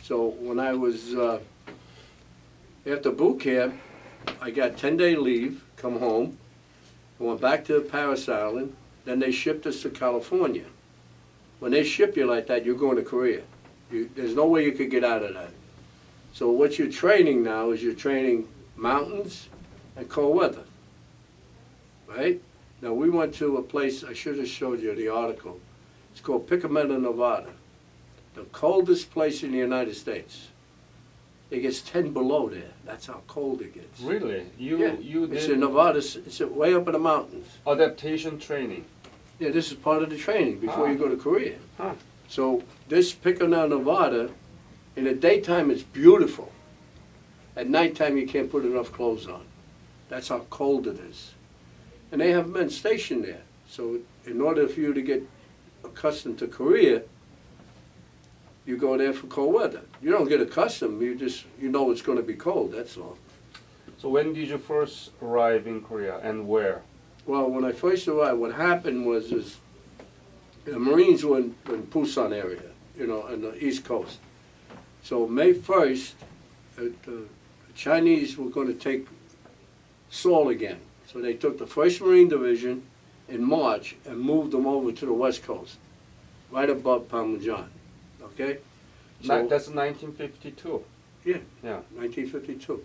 [SPEAKER 2] So when I was, after boot camp, I got 10-day leave, come home, I went back to Paris Island, then they shipped us to California. When they ship you like that, you're going to Korea. There's no way you could get out of that. So what you're training now is you're training mountains and cold weather, right? Now we went to a place, I should have showed you the article. It's called Picamento, Nevada. The coldest place in the United States. It gets 10 below there. That's how cold it gets.
[SPEAKER 1] Really?
[SPEAKER 2] Yeah.
[SPEAKER 1] You
[SPEAKER 2] It's
[SPEAKER 1] did
[SPEAKER 2] in Nevada. It's way up in the mountains.
[SPEAKER 1] adaptation training?
[SPEAKER 2] Yeah, this is part of the training before you go to Korea.
[SPEAKER 1] Huh.
[SPEAKER 2] So this Picamento, Nevada, in the daytime it's beautiful. At nighttime you can't put enough clothes on. That's how cold it is. And they have men stationed there. So in order for you to get accustomed to Korea, you go there for cold weather. You don't get accustomed, you know it's going to be cold, that's all.
[SPEAKER 1] So when did you first arrive in Korea and where?
[SPEAKER 2] Well, when I first arrived, what happened was the Marines were in Busan area, you know, on the East Coast. So May 1st, the Chinese were going to take Seoul again. So they took the 1st Marine Division in March and moved them over to the West Coast, right above Panmunjom. Okay? So,
[SPEAKER 1] That's 1952.
[SPEAKER 2] Yeah,
[SPEAKER 1] Yeah.
[SPEAKER 2] 1952.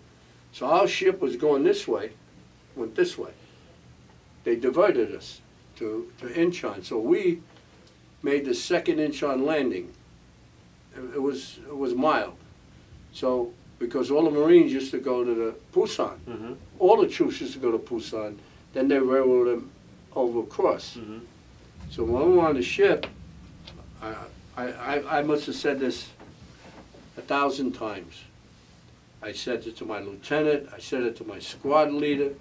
[SPEAKER 2] So our ship was going this way, went this way. They diverted us to Incheon. So we made the 2nd Incheon landing. It was mild. So because all the Marines used to go to the Busan, all the troops used to go to Busan, then they railroaded them over across. So when we were on the ship, I must have said this 1,000 times. I said it to my lieutenant, I said it to my squad leader.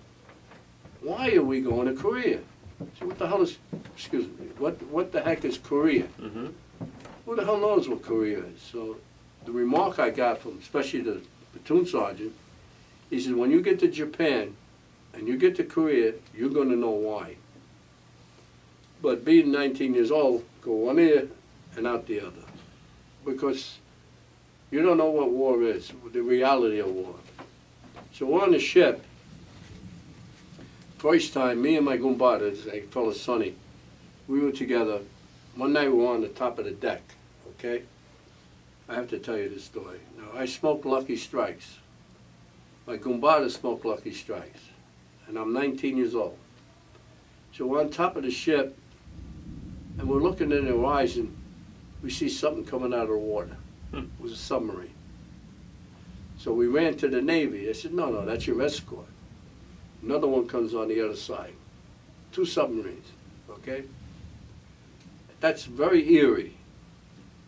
[SPEAKER 2] Why are we going to Korea? So what the hell is, excuse me, what the heck is Korea? Who the hell knows what Korea is? So the remark I got from, especially the platoon sergeant, he said, when you get to Japan and you get to Korea, you're going to know why. But being 19 years old, go one ear and out the other. Because you don't know what war is, the reality of war. So we're on the ship. First time, me and my gumbada, a fellow Sonny, we were together. One night we were on the top of the deck, okay? I have to tell you this story. Now, I smoked Lucky Strikes. My gumbada smoked Lucky Strikes. And I'm 19 years old. So we're on top of the ship, and we're looking in the horizon. We see something coming out of the water. It was a submarine. So we ran to the Navy. They said, no, that's your escort. Another one comes on the other side. 2 submarines, okay? That's very eerie.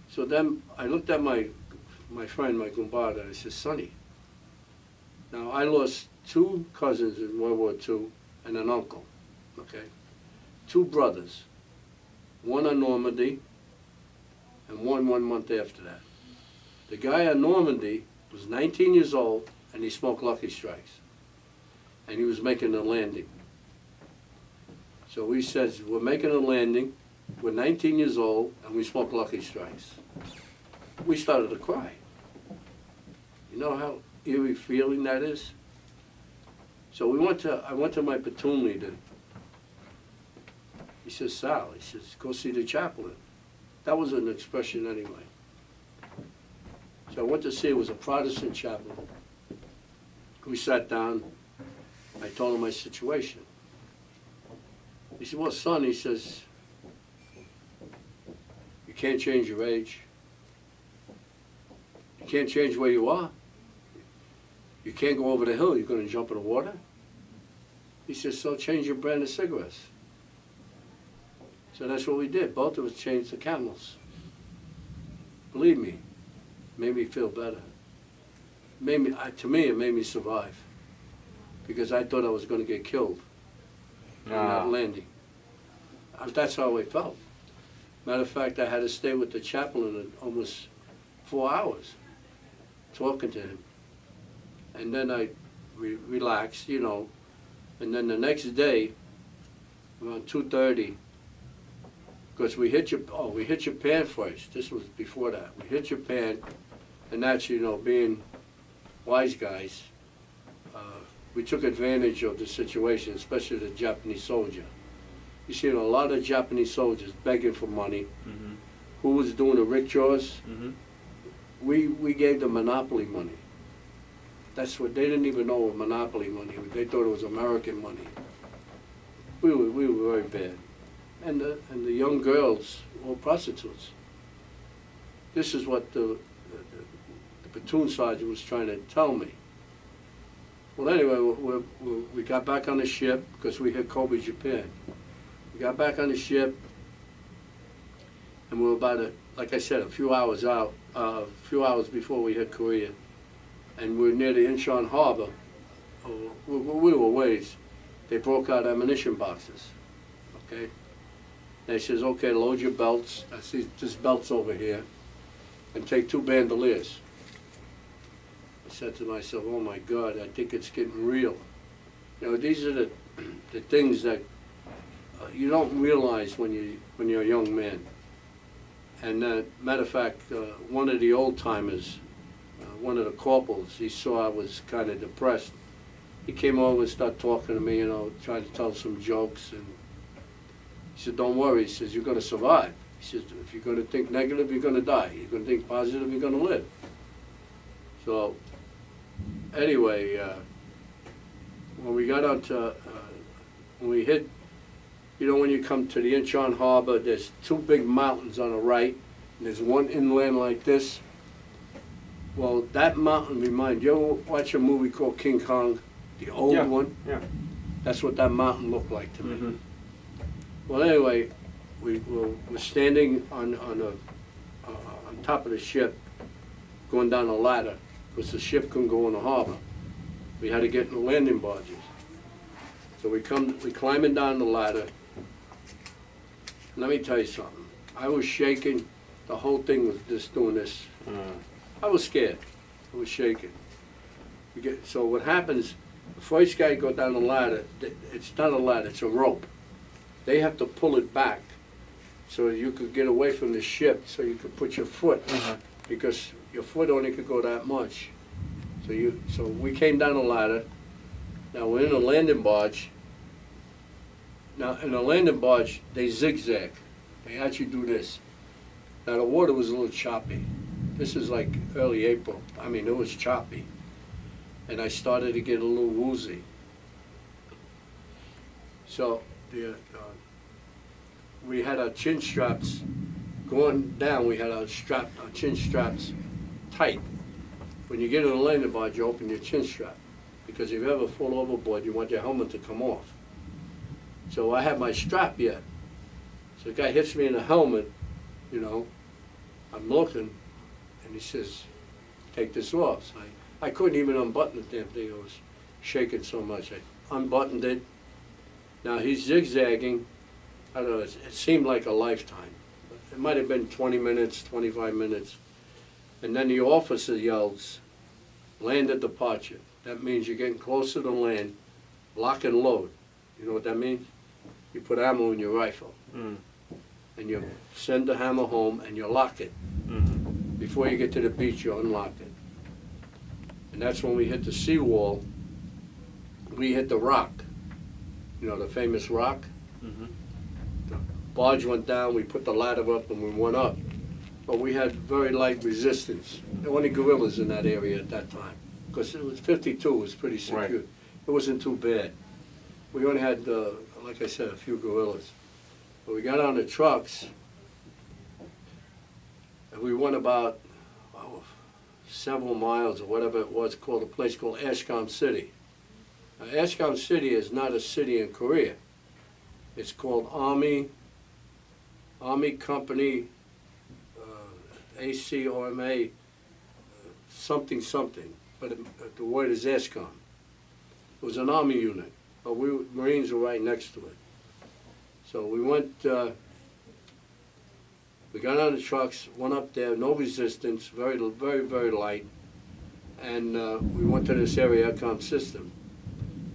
[SPEAKER 2] So then I looked at my friend, my gumbada, and I said, Sonny, now I lost 2 cousins in World War II and an uncle, okay? 2 brothers, one on Normandy and one month after that. The guy on Normandy was 19 years old and he smoked Lucky Strikes. And he was making a landing. So we said, we're making a landing, we're 19 years old, and we smoke Lucky Strikes. We started to cry. You know how eerie feeling that is? So I went to my platoon leader. He says, Sal, he says, go see the chaplain. That was an expression anyway. So I went to see, it was a Protestant chapel. We sat down, I told him my situation. He said, well, son, he says, you can't change your age. You can't change where you are. You can't go over the hill, you're going to jump in the water. He says, so change your brand of cigarettes. So that's what we did. Both of us changed the Camels. Believe me, made me feel better. To me, it made me survive. Because I thought I was going to get killed on that landing. That's how I felt. Matter of fact, I had to stay with the chaplain almost 4 hours, talking to him. And then I relaxed, you know. And then the next day, around 2:30, because we hit Japan first. This was before that. We hit Japan, and that's, you know, being wise guys, we took advantage of the situation, especially the Japanese soldier. You see a lot of Japanese soldiers begging for money. Who was doing the rickshaws? We gave them monopoly money. That's what they didn't even know what monopoly money was. They thought it was American money. We were very bad. And the young girls were prostitutes. This is what the platoon sergeant was trying to tell me. Well, anyway, we got back on the ship because we hit Kobe, Japan. We got back on the ship, and we were about, like I said, a few hours out, a few hours before we hit Korea. And we were near the Incheon Harbor. We were ways. They broke out ammunition boxes, okay? They says, okay, load your belts. I see this belt's over here, and take 2 bandoliers. I said to myself, oh my God, I think it's getting real. You know, these are the things that you don't realize when you're a young man. And matter of fact, one of the old timers, one of the corporals, he saw I was kind of depressed. He came over and started talking to me, you know, trying to tell some jokes, and he said, don't worry, he says, you're going to survive. He says, if you're going to think negative, you're going to die. You're going to think positive, you're going to live. So, anyway, when we got onto, when we hit, you know, when you come to the Incheon Harbor, there's 2 big mountains on the right, and there's one inland like this. Well, that mountain reminds you, ever watch a movie called King Kong, the old one?
[SPEAKER 1] Yeah.
[SPEAKER 2] That's what that mountain looked like to me. Well, anyway, we're standing on top of the ship, going down a ladder, because the ship couldn't go in the harbor. We had to get in the landing barges. So we climbing down the ladder. Let me tell you something. I was shaking. The whole thing was just doing this. I was scared. I was shaking. So what happens, the first guy go down the ladder, it's not a ladder, it's a rope. They have to pull it back so you could get away from the ship, so you could put your foot, because your foot only could go that much. So we came down the ladder. Now we're in a landing barge. Now in a landing barge, they zigzag. They actually do this. Now the water was a little choppy. This is like early April. I mean, it was choppy. And I started to get a little woozy. So we had our chin straps going down. We had our chin straps tight. When you get in a landing barge, you open your chin strap, because if you ever fall overboard, you want your helmet to come off. So I had my strap yet. So the guy hits me in the helmet, you know, I'm looking, and he says, take this off. So I couldn't even unbutton the damn thing. I was shaking so much. I unbuttoned it. Now he's zigzagging. I don't know, it seemed like a lifetime. It might have been 20 minutes, 25 minutes. And then the officer yells, land at departure. That means you're getting closer to land, lock and load. You know what that means? You put ammo in your rifle. And you send the hammer home and you lock it. Before you get to the beach, you unlock it. And that's when we hit the seawall. We hit the rock. You know, the famous rock? barge went down, we put the ladder up and we went up. But we had very light resistance. There weren't any guerrillas in that area at that time. Because it was 52, it was pretty secure.
[SPEAKER 1] Right.
[SPEAKER 2] It wasn't too bad. We only had, like I said, a few guerrillas. But we got on the trucks, and we went about several miles or whatever it was, called a place called Ashcom City. Now, Ashcom City is not a city in Korea. It's called Army Company, ACOMA, something something, but the word is Ashcom. It was an Army unit, but Marines were right next to it. So we went, we got on the trucks, went up there, no resistance, very, very, very light, and we went to this area, Aircom system.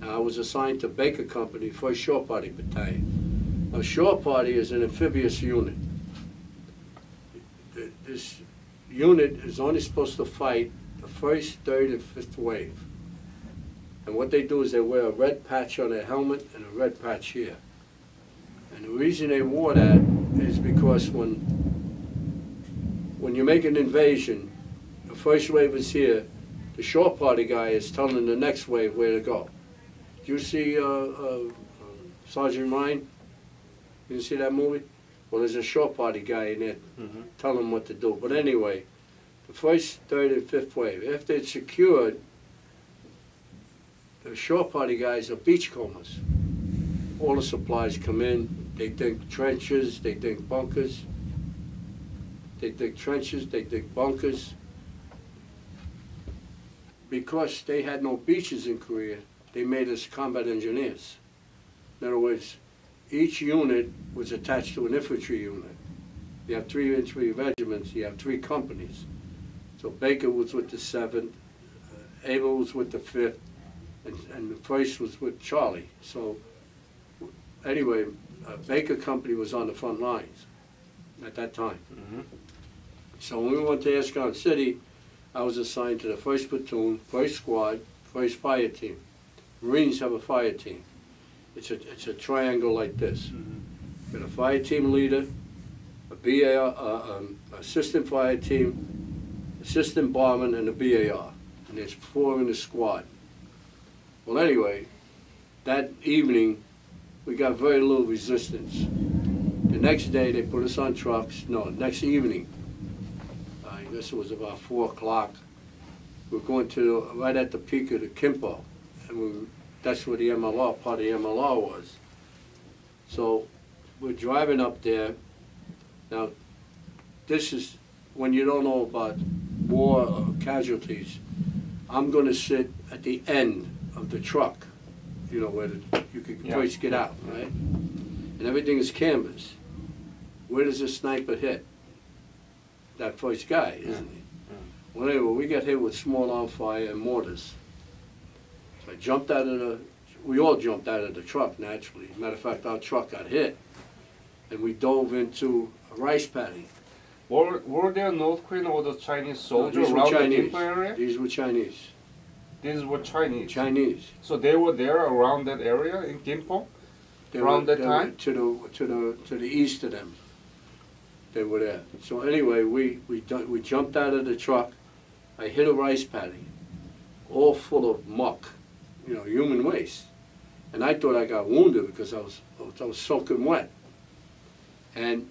[SPEAKER 2] And I was assigned to Baker Company, 1st Shore Party Battalion. A Shore Party is an amphibious unit. This unit is only supposed to fight the 1st, 3rd, and 5th wave. And what they do is they wear a red patch on their helmet and a red patch here. And the reason they wore that is because when you make an invasion, the 1st wave is here, the Shore Party guy is telling the next wave where to go. Did you see Sergeant Ryan? You didn't see that movie? Well, there's a Shore Party guy in it telling them what to do. But anyway, the 1st, 3rd, and 5th wave, after it's secured, the Shore Party guys are beachcombers. All the supplies come in, they dig trenches, they dig bunkers. They dig trenches, they dig bunkers. Because they had no beaches in Korea, they made us combat engineers. In other words, each unit was attached to an infantry unit. You have 3 infantry regiments, you have 3 companies. So Baker was with the 7th, Abel was with the 5th, and the 1st was with Charlie. So anyway, Baker Company was on the front lines at that time. So when we went to Ashcom City, I was assigned to the 1st Platoon, 1st Squad, 1st Fire Team. Marines have a fire team. It's a triangle like this. Got a fire team leader, a BAR, assistant fire team, assistant barman, and a BAR. And there's 4 in the squad. Well, anyway, that evening, we got very little resistance. The next day, they put us on trucks. No, next evening, I guess it was about 4 o'clock. We were going to right at the peak of the Kimpo, and that's where the MLR, part of the MLR was. So we're driving up there. Now, this is when you don't know about war or casualties. I'm going to sit at the end of the truck, you know, where you could first get out, right? And everything is canvas. Where does the sniper hit? That first guy, isn't he? Well, anyway, we got hit with small arm fire and mortars. So I jumped out of we all jumped out of the truck, naturally. Matter of fact, our truck got hit, and we dove into a rice paddy.
[SPEAKER 1] Were there North Korean or the Chinese soldiers
[SPEAKER 2] these
[SPEAKER 1] around
[SPEAKER 2] were
[SPEAKER 1] the
[SPEAKER 2] Chinese.
[SPEAKER 1] Gimpo area?
[SPEAKER 2] These were Chinese.
[SPEAKER 1] These were Chinese.
[SPEAKER 2] Chinese.
[SPEAKER 1] So they were there around that area in Gimpo? Around that time?
[SPEAKER 2] To the east of them. They were there. So anyway, we jumped out of the truck. I hit a rice paddy, all full of muck, you know, human waste. And I thought I got wounded because I was soaking wet. And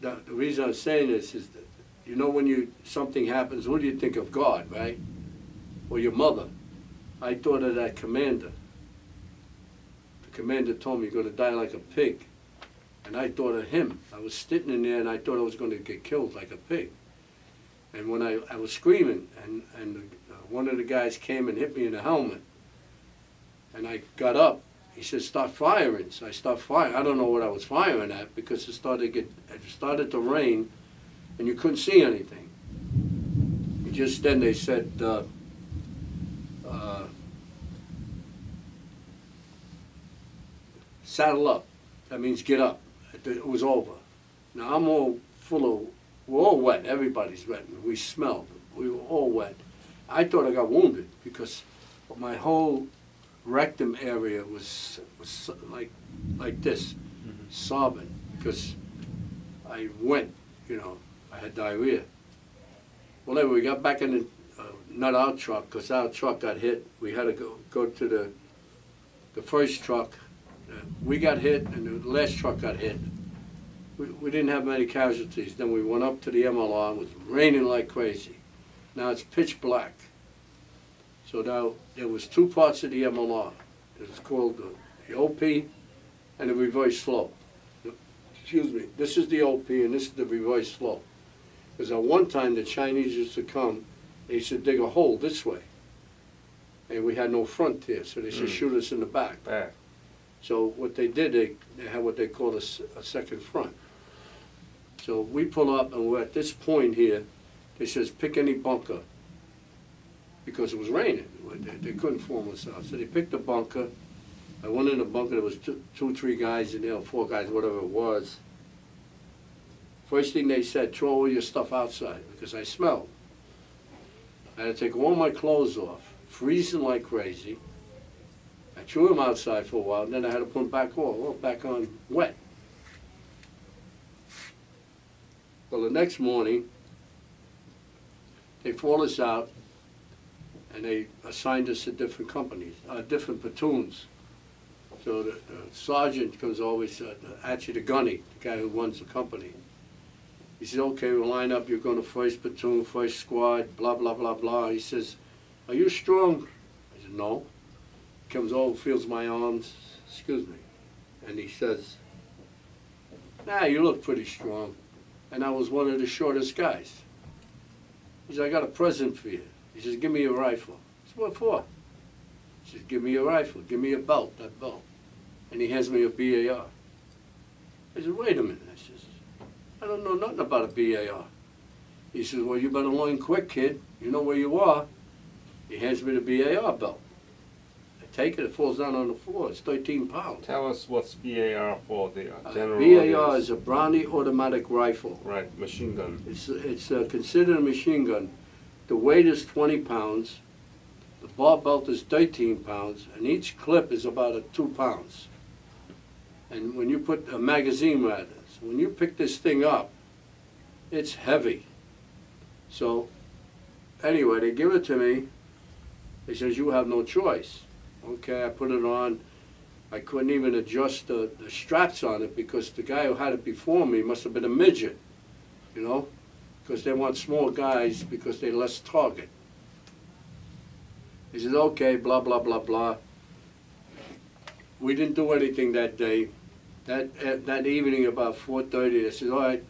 [SPEAKER 2] the reason I'm saying this is that, you know, when something happens, who do you think of? God, right? Or your mother. I thought of that commander. The commander told me you're going to die like a pig. And I thought of him. I was sitting in there and I thought I was going to get killed like a pig. And when I was screaming, and one of the guys came and hit me in the helmet, and I got up, he said, start firing. So I started firing. I don't know what I was firing at because it started to rain and you couldn't see anything. Just then they said, saddle up. That means get up. It was over. Now I'm all we're all wet. Everybody's wet. We smelled. We were all wet. I thought I got wounded because my whole rectum area was like this. sobbing because I went, you know, I had diarrhea. Well, anyway, we got back in the, not our truck, because our truck got hit. We had to go to the first truck. We got hit, and the last truck got hit. We didn't have many casualties. Then we went up to the MLR. It was raining like crazy. Now it's pitch black. So now there was two parts of the MLR. It was called the OP and the reverse flow. Excuse me. This is the OP and this is the reverse flow. Because at one time the Chinese used to come, they used to dig a hole this way. And we had no front here, so they should shoot us in the back. So what they did, they had what they call a second front. So we pull up and we're at this point here. They says, pick any bunker. Because it was raining. They couldn't form us out. So they picked a bunker. I went in the bunker, there was two, 3 guys in there, or 4 guys, whatever it was. First thing they said, throw all your stuff outside, because I smelled. I had to take all my clothes off, freezing like crazy. I threw them outside for a while, and then I had to put them back on wet. Well, the next morning, they fought us out, and they assigned us to different companies, different platoons. So the sergeant comes over, actually the gunny, the guy who runs the company. He said, okay, we'll line up, you're going to first platoon, first squad, blah, blah, blah, blah. He says, are you strong? I said, no. He comes over, feels my arms, excuse me. And he says, nah, you look pretty strong. And I was one of the shortest guys. He said, I got a present for you. He says, give me your rifle. I said, what for? He says, give me your rifle, give me your belt, that belt. And he hands me a BAR. I said, wait a minute. I says, I don't know nothing about a BAR. He says, well, you better learn quick, kid. You know where you are. He hands me the BAR belt. I take it, it falls down on the floor. It's 13 pounds.
[SPEAKER 1] Tell us what's BAR for the general
[SPEAKER 2] BAR
[SPEAKER 1] audience.
[SPEAKER 2] is a Brownie automatic rifle.
[SPEAKER 1] Right, machine gun.
[SPEAKER 2] It's considered a machine gun. The weight is 20 pounds. The bar belt is 13 pounds, and each clip is about 2 pounds. And when you put a magazine rather, so when you pick this thing up, it's heavy. So anyway, they give it to me. They says, you have no choice. Okay, I put it on. I couldn't even adjust the straps on it because the guy who had it before me must have been a midget, you know, because they want small guys because they're less target. He says, okay, blah, blah, blah, blah. We didn't do anything that day. That evening about 4:30, they said, all right,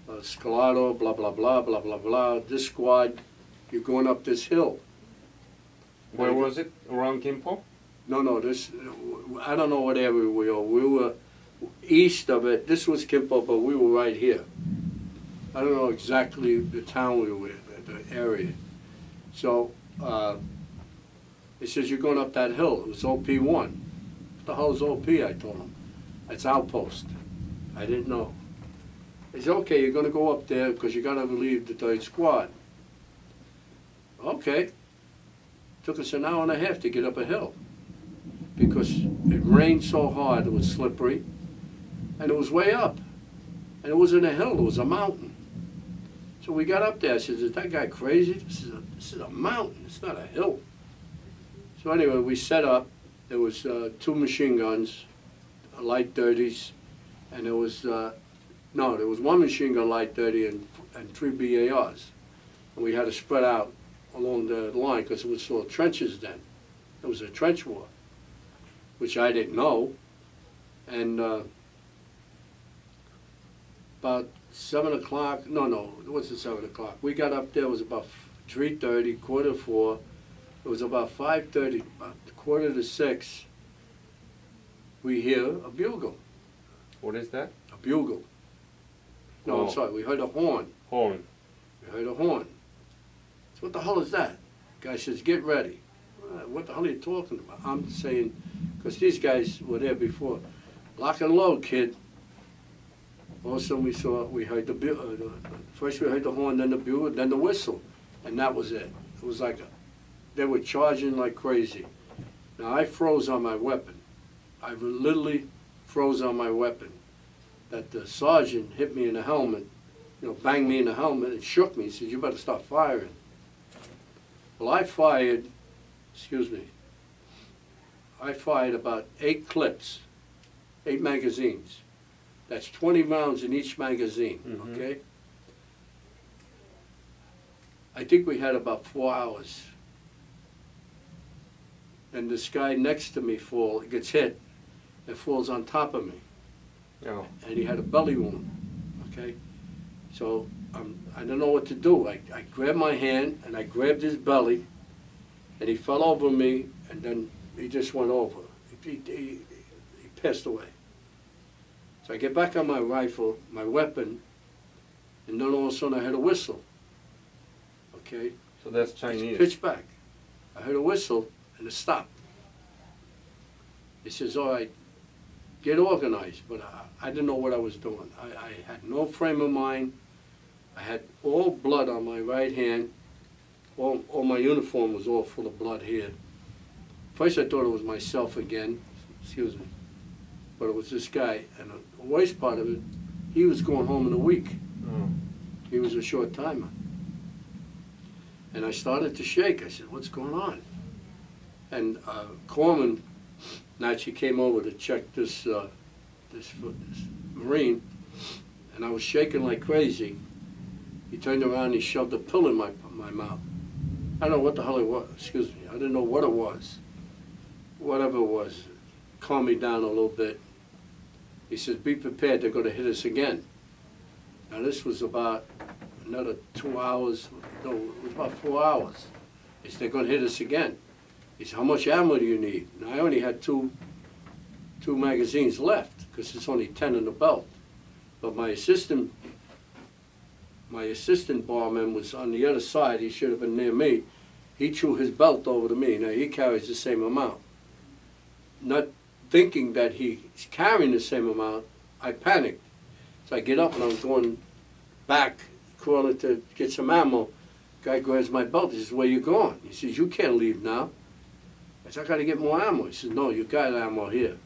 [SPEAKER 2] Scarlato, blah, blah, blah, blah, blah, blah. This squad, you're going up this hill.
[SPEAKER 1] Where was it? Around Gimpo?
[SPEAKER 2] No, this, I don't know what area we were. We were east of it. This was Gimpo, but we were right here. I don't know exactly the town we were in, the area. So, he says, you're going up that hill. It was OP1. What the hell is OP, I told him. It's outpost. I didn't know. He said, okay, you're going to go up there because you got to relieve the 3rd squad. Okay. Took us an hour and a half to get up a hill because it rained so hard, it was slippery, and it was way up. And it wasn't a hill, it was a mountain. So we got up there. I said, is that guy crazy? This is a mountain, it's not a hill. So anyway, we set up. There was 2 machine guns, light 30s, and there was, there was 1 machine gun light 30 and 3 BARs. And we had to spread out along the line because it was all trenches then. It was a trench war, which I didn't know. And about 7 o'clock, it wasn't 7 o'clock. We got up there, it was about 3:30, 4:45. It was about 5:30, about 5:45. We hear a bugle.
[SPEAKER 1] What is that?
[SPEAKER 2] A bugle. No, I'm sorry, we heard a horn.
[SPEAKER 1] Horn.
[SPEAKER 2] We heard a horn. So what the hell is that? The guy says, get ready. What the hell are you talking about? I'm saying, because these guys were there before. Lock and load, kid. All of a sudden we heard the first we heard the horn, then the bugle, then the whistle. And that was it. It was like they were charging like crazy. Now I froze on my weapon. I literally froze on my weapon. that the sergeant hit me in the helmet, you know, banged me in the helmet and shook me. He said, "You better stop firing." Well, I fired about 8 clips, 8 magazines. That's 20 rounds in each magazine, okay? I think we had about 4 hours. And this guy next to me gets hit and falls on top of me.
[SPEAKER 1] Yeah.
[SPEAKER 2] And he had a belly wound, okay? So I don't know what to do. I grabbed my hand and I grabbed his belly and he fell over me and then he just went over. He passed away. So I get back on my rifle, my weapon, and then all of a sudden I heard a whistle. Okay?
[SPEAKER 1] So that's Chinese.
[SPEAKER 2] It's pitch black. I heard a whistle and it stopped. He says, "All right, get organized." But I didn't know what I was doing. I had no frame of mind. I had all blood on my right hand. All my uniform was all full of blood here. First I thought it was myself again, excuse me, but it was this guy. And the worst part of it, he was going home in a week.
[SPEAKER 1] Oh.
[SPEAKER 2] He was a short timer. And I started to shake. I said, "What's going on?" And Corman naturally came over to check this Marine, and I was shaking like crazy. He turned around and he shoved a pill in my mouth. I don't know what the hell it was, excuse me. I didn't know what it was. Whatever it was, calmed me down a little bit. He says, "Be prepared, they're going to hit us again." Now this was about another 2 hours, no, it was about 4 hours. He said, "They're going to hit us again." He said, "How much ammo do you need?" Now I only had two magazines left, because it's only 10 in the belt. But my assistant barman was on the other side. He should have been near me. He threw his belt over to me. Now he carries the same amount. Not thinking that he's carrying the same amount, I panicked. So I get up and I was going back, crawling to get some ammo. Guy grabs my belt. He says, "Where you going?" He says, "You can't leave now." I said, "I got to get more ammo." He said, "No, you got ammo here."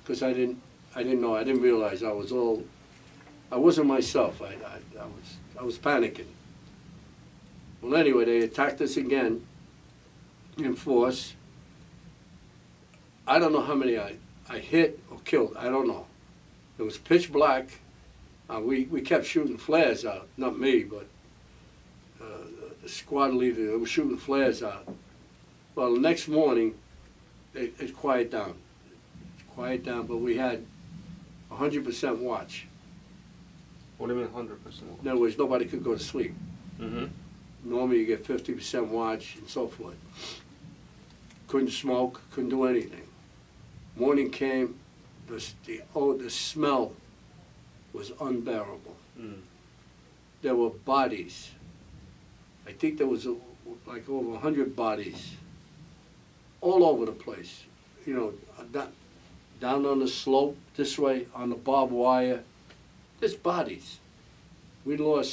[SPEAKER 2] Because I didn't know. I didn't realize I wasn't myself. I was panicking. Well, anyway, they attacked us again in force. I don't know how many I hit or killed. I don't know. It was pitch black. We kept shooting flares out. Not me, but the squad leader was shooting flares out. Well, the next morning, it quieted down. But we had 100% watch.
[SPEAKER 1] What do you mean 100%?
[SPEAKER 2] In other words, nobody could go to sleep.
[SPEAKER 1] Mm-hmm.
[SPEAKER 2] Normally you get 50% watch and so forth. Couldn't smoke, couldn't do anything. Morning came, the smell was unbearable.
[SPEAKER 1] Mm.
[SPEAKER 2] There were bodies. I think there was like over 100 bodies all over the place. You know, down on the slope, this way, on the barbed wire. There's bodies. Well,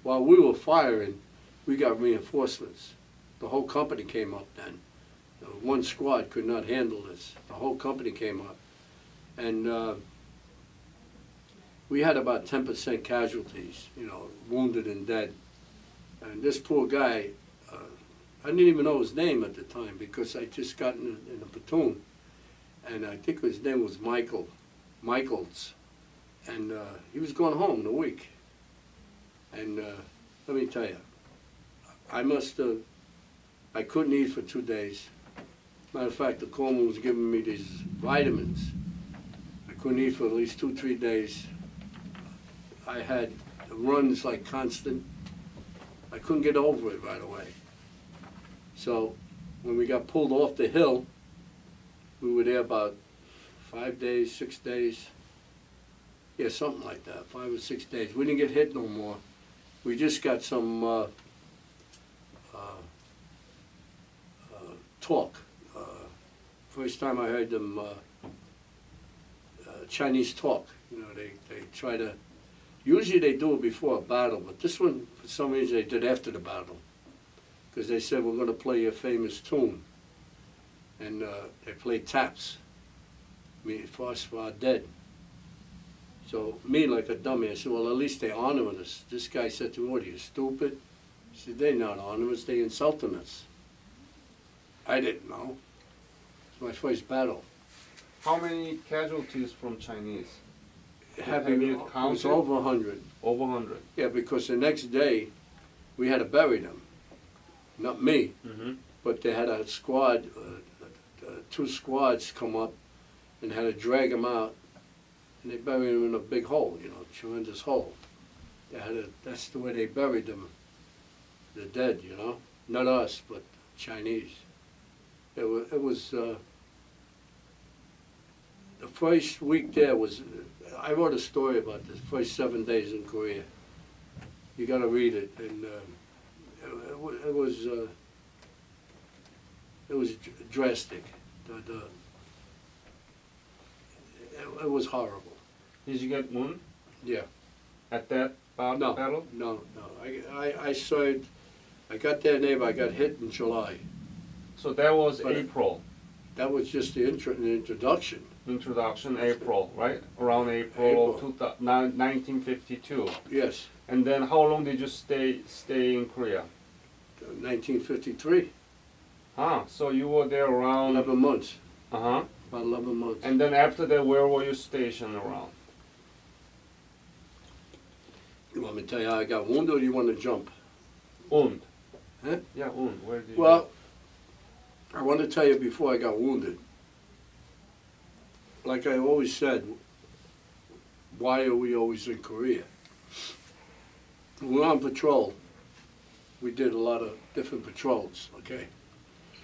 [SPEAKER 2] while we were firing, we got reinforcements. The whole company came up then. One squad could not handle this. The whole company came up. And we had about 10% casualties, you know, wounded and dead. And this poor guy, I didn't even know his name at the time because I just got in a platoon. And I think his name was Michaels. And he was going home in a week. And let me tell you, I couldn't eat for 2 days. Matter of fact, the corpsman was giving me these vitamins. I couldn't eat for at least 2-3 days. I had runs like constant. I couldn't get over it right away. So when we got pulled off the hill, we were there about 5 days, 6 days. Yeah, something like that, 5 or 6 days. We didn't get hit no more. We just got some talk. First time I heard them Chinese talk. You know, they try to, usually they do it before a battle, but this one, for some reason, they did after the battle. Because they said, "We're going to play your famous tune." And they played taps. Me, far dead. So me, like a dummy, I said, well, at least they honoring us. This guy said to me, what are you, stupid? I said, they're not honoring us, they insulting us. I didn't know. It's my first battle.
[SPEAKER 1] How many casualties from Chinese?
[SPEAKER 2] Have
[SPEAKER 1] you
[SPEAKER 2] you, it was
[SPEAKER 1] counted?
[SPEAKER 2] over 100.
[SPEAKER 1] Over 100.
[SPEAKER 2] Yeah, because the next day, we had to bury them. Not me,
[SPEAKER 1] Mm-hmm.
[SPEAKER 2] but they had a squad, 2 squads come up and had to drag them out, and they buried them in a big hole, you know, tremendous hole. They had a, that's the way they buried them, the dead, you know, not us, but Chinese. It was the first week there was, I wrote a story about the first 7 days in Korea. You got to read it, and it was drastic. It was horrible.
[SPEAKER 1] Did you get wounded
[SPEAKER 2] Yeah.
[SPEAKER 1] at that
[SPEAKER 2] No.
[SPEAKER 1] battle?
[SPEAKER 2] No. I served. I got there, neighbor. I got hit in July.
[SPEAKER 1] So that was
[SPEAKER 2] But
[SPEAKER 1] April.
[SPEAKER 2] That was just the introduction.
[SPEAKER 1] Introduction, April, right? Around April, 1952.
[SPEAKER 2] Yes.
[SPEAKER 1] And then how long did you stay in Korea?
[SPEAKER 2] 1953.
[SPEAKER 1] Ah, so you were there around...
[SPEAKER 2] 11 months.
[SPEAKER 1] Uh-huh.
[SPEAKER 2] About 11 months.
[SPEAKER 1] And then after that, where were you stationed around?
[SPEAKER 2] You want me to tell you how I got wounded, or do you want to jump?
[SPEAKER 1] Und.
[SPEAKER 2] Huh?
[SPEAKER 1] Yeah, Und. Where did you
[SPEAKER 2] Well, I want to tell you before I got wounded. Like I always said, why are we always in Korea? When we were on patrol, we did a lot of different patrols, okay?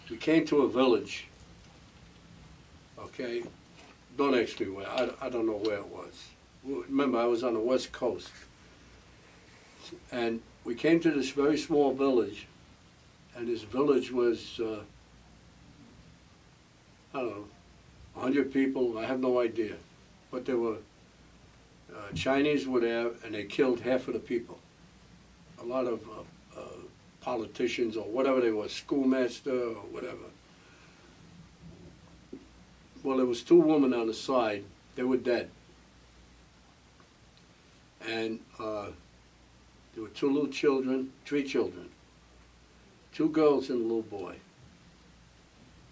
[SPEAKER 2] We came to a village, okay? Don't ask me where, I don't know where it was. Remember, I was on the West Coast. And we came to this very small village, and this village was, I don't know, 100 people, I have no idea. But there were, Chinese were there, and they killed half of the people. A lot of politicians or whatever they were, schoolmaster or whatever. Well, there was 2 women on the side, they were dead. And there were 2 little children, 3 children, 2 girls and a little boy.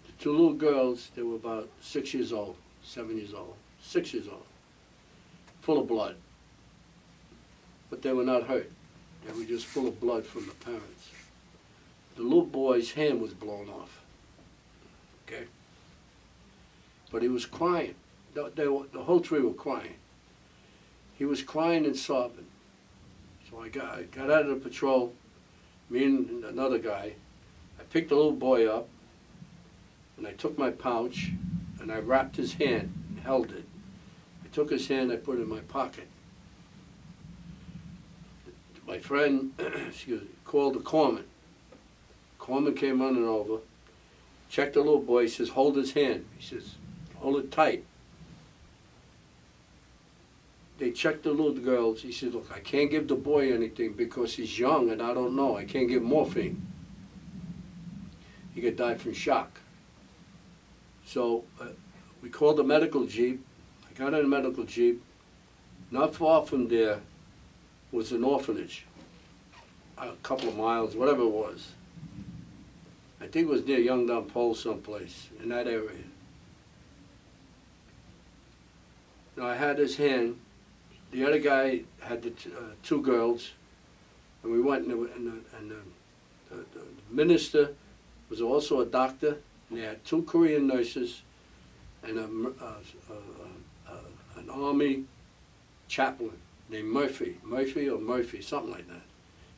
[SPEAKER 2] The 2 little girls, they were about 6 years old, 7 years old, 6 years old, full of blood. But they were not hurt. They were just full of blood from the parents. The little boy's hand was blown off, okay? But he was crying. The whole 3 were crying. He was crying and sobbing. So I got out of the patrol, me and another guy. I picked the little boy up, and I took my pouch, and I wrapped his hand and held it. I took his hand, I put it in my pocket. My friend, excuse me, called the corpsman. Corpsman came running over, checked the little boy, he says, hold his hand. He says, hold it tight. They checked the little girls. He said, look, I can't give the boy anything because he's young and I don't know. I can't give morphine. He could die from shock. So we called the medical jeep. I got in a medical jeep. Not far from there was an orphanage, a couple of miles, whatever it was. I think it was near Yongdong Pole someplace, in that area. Now I had his hand. The other guy had the 2 girls, and we went, and the minister was also a doctor, and they had 2 Korean nurses, and an army chaplain named Murphy, something like that.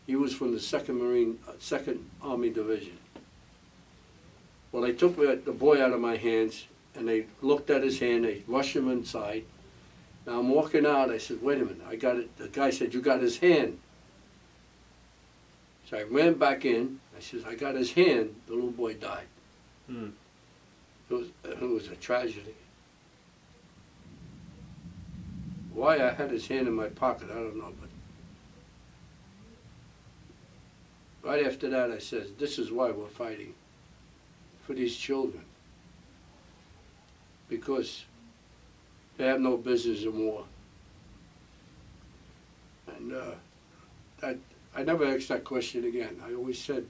[SPEAKER 2] He was from the 2nd Army Division. Well, they took the boy out of my hands, and they looked at his hand, they rushed him inside. Now I'm walking out, I said, wait a minute, I got it. The guy said, you got his hand. So I ran back in, I said, I got his hand, the little boy died.
[SPEAKER 1] Hmm.
[SPEAKER 2] It was a tragedy. Why I had his hand in my pocket, I don't know, but right after that I said, this is why we're fighting, for these children. Because They have no business in war. And I never asked that question again. I always said,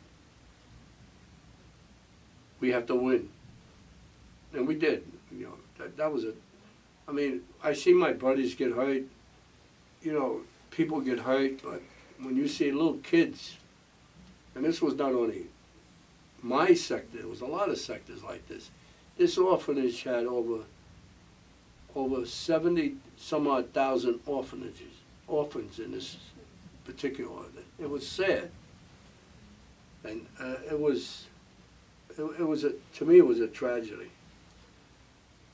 [SPEAKER 2] we have to win. And we did. You know, that was I mean, I see my buddies get hurt. You know, people get hurt, but when you see little kids, and this was not only my sector, it was a lot of sectors like this. This orphanage had over 70 some odd thousand orphans in this particular order. It was sad, and it was to me it was a tragedy.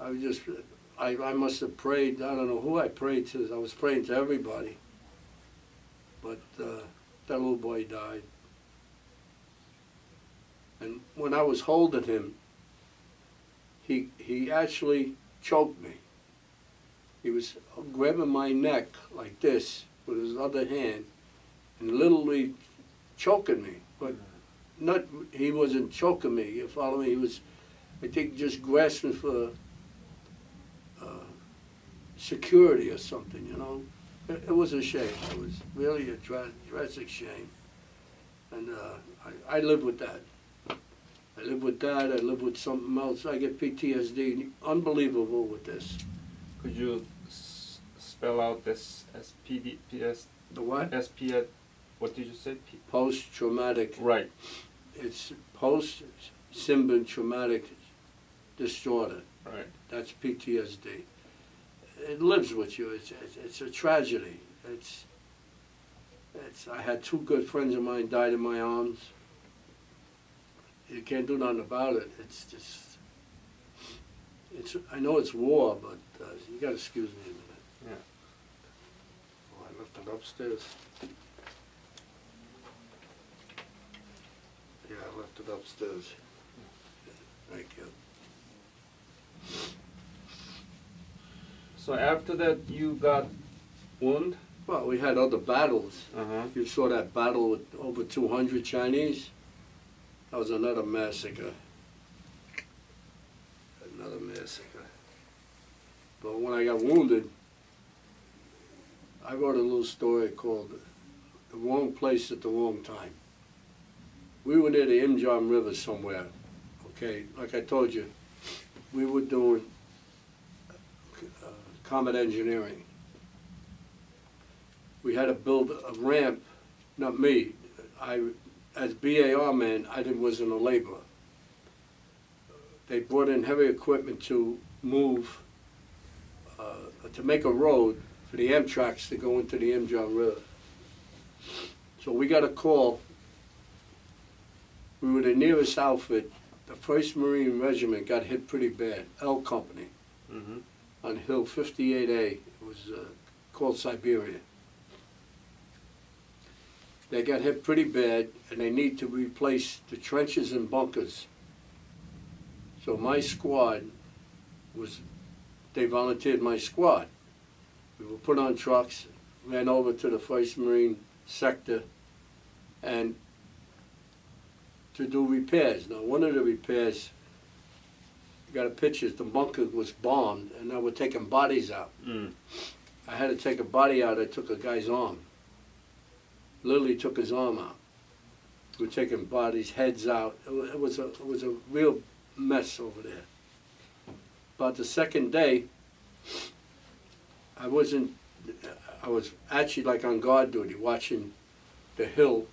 [SPEAKER 2] I must have prayed. I don't know who I prayed to. I was praying to everybody, but that little boy died. And when I was holding him, he actually choked me. He was grabbing my neck like this with his other hand and literally choking me. But he wasn't choking me, you follow me? He was, I think, just grasping for security or something, you know? It was a shame. It was really a tragic shame. And I live with that. I live with that. I live with something else. I get PTSD. Unbelievable with this.
[SPEAKER 1] Could you spell out this SPS?
[SPEAKER 2] The what?
[SPEAKER 1] SP, what did you say?
[SPEAKER 2] Post-traumatic.
[SPEAKER 1] Right.
[SPEAKER 2] It's post-symbol traumatic disorder.
[SPEAKER 1] Right.
[SPEAKER 2] That's PTSD. It lives with you. It's a tragedy. I had two good friends of mine died in my arms. You can't do nothing about it. It's just, I know it's war, but you gotta excuse me a minute.
[SPEAKER 1] Yeah.
[SPEAKER 2] Oh, I left it upstairs. Yeah, I left it upstairs. Thank you.
[SPEAKER 1] So after that, you got wounded?
[SPEAKER 2] Well, we had other battles.
[SPEAKER 1] Uh-huh.
[SPEAKER 2] You saw that battle with over 200 Chinese. That was another massacre. Another massacre. But when I got wounded, I wrote a little story called The Wrong Place at the Wrong Time. We were near the Imjam River somewhere, okay? Like I told you, we were doing combat engineering. We had to build a ramp, not me. As BAR man, I wasn't a laborer. They brought in heavy equipment to move, to make a road for the Amtraks to go into the Imjam River. So we got a call. We were the nearest outfit. The 1st Marine Regiment got hit pretty bad, L Company, on Hill 58A. It was called Siberia. They got hit pretty bad, and they need to replace the trenches and bunkers. So my squad they volunteered my squad. We were put on trucks, ran over to the 1st Marine sector, and to do repairs. Now, one of the repairs, you got a picture, the bunker was bombed, and they were taking bodies out. I had to take a body out. I took a guy's arm. Literally took his arm out. We were taking bodies, heads out. It was a real mess over there. About the second day, I was actually like on guard duty, watching the hill,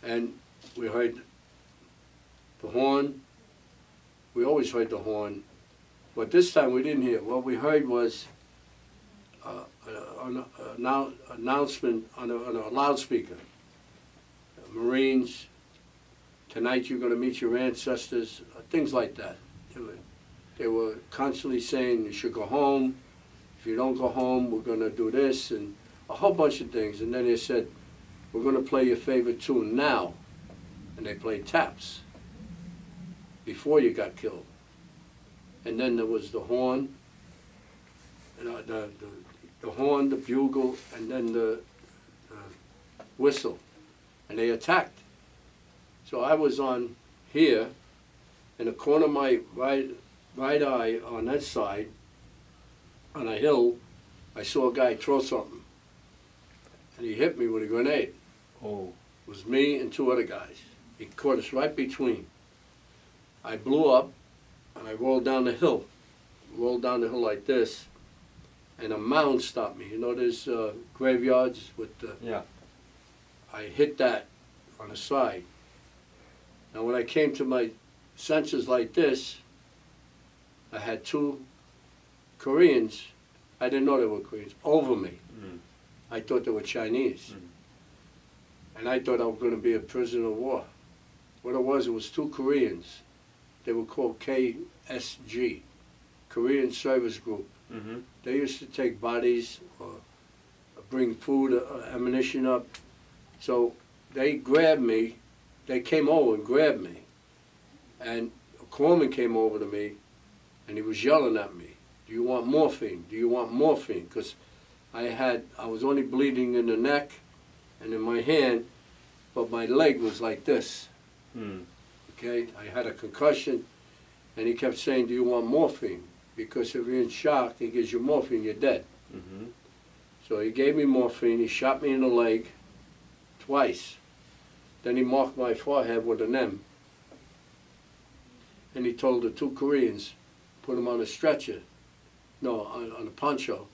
[SPEAKER 2] and we heard the horn. We always heard the horn, but this time we didn't hear. What we heard was an announcement on a loudspeaker. Marines, tonight you're going to meet your ancestors, things like that. They were constantly saying you should go home. If you don't go home, we're going to do this, and a whole bunch of things. And then they said, we're going to play your favorite tune now. And they played taps before you got killed. And then there was the horn, the horn, the bugle, and then the whistle. And they attacked. So I was on here, in the corner of my right eye on that side, on a hill, I saw a guy throw something. And he hit me with a grenade.
[SPEAKER 1] Oh.
[SPEAKER 2] It was me and two other guys. He caught us right between. I blew up, and I rolled down the hill. Rolled down the hill like this, and a mound stopped me. You know there's graveyards with the...
[SPEAKER 1] Yeah.
[SPEAKER 2] I hit that on the side. Now when I came to my senses like this, I had two Koreans, I didn't know they were Koreans, over me.
[SPEAKER 1] Mm.
[SPEAKER 2] I thought they were Chinese. And I thought I was going to be a prisoner of war. What it was two Koreans. They were called KSG, Korean Service Group.
[SPEAKER 1] Mm-hmm.
[SPEAKER 2] They used to take bodies or bring food, ammunition up. So they grabbed me. They came over and grabbed me. And a corpsman came over to me, and he was yelling at me, "Do you want morphine? Do you want morphine?" Because I was only bleeding in the neck and in my hand, but my leg was like this.
[SPEAKER 1] Mm.
[SPEAKER 2] Okay, I had a concussion, and he kept saying, "Do you want morphine? Because if you're in shock, he gives you morphine, you're dead."
[SPEAKER 1] Mm-hmm.
[SPEAKER 2] So he gave me morphine. He shot me in the leg twice. Then he marked my forehead with an M. And he told the two Koreans, put them on a stretcher, no, on a poncho.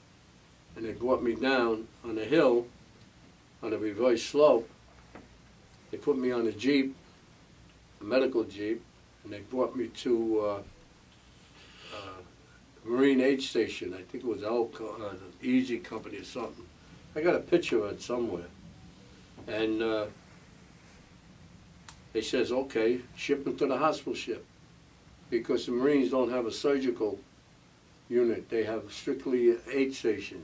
[SPEAKER 2] And they brought me down on a hill, on a reverse slope. They put me on a Jeep, a medical Jeep, and they brought me to Marine Aid Station. I think it was Easy Company or something. I got a picture of it somewhere. And they says, okay, ship him to the hospital ship. Because the Marines don't have a surgical unit. They have strictly aid station.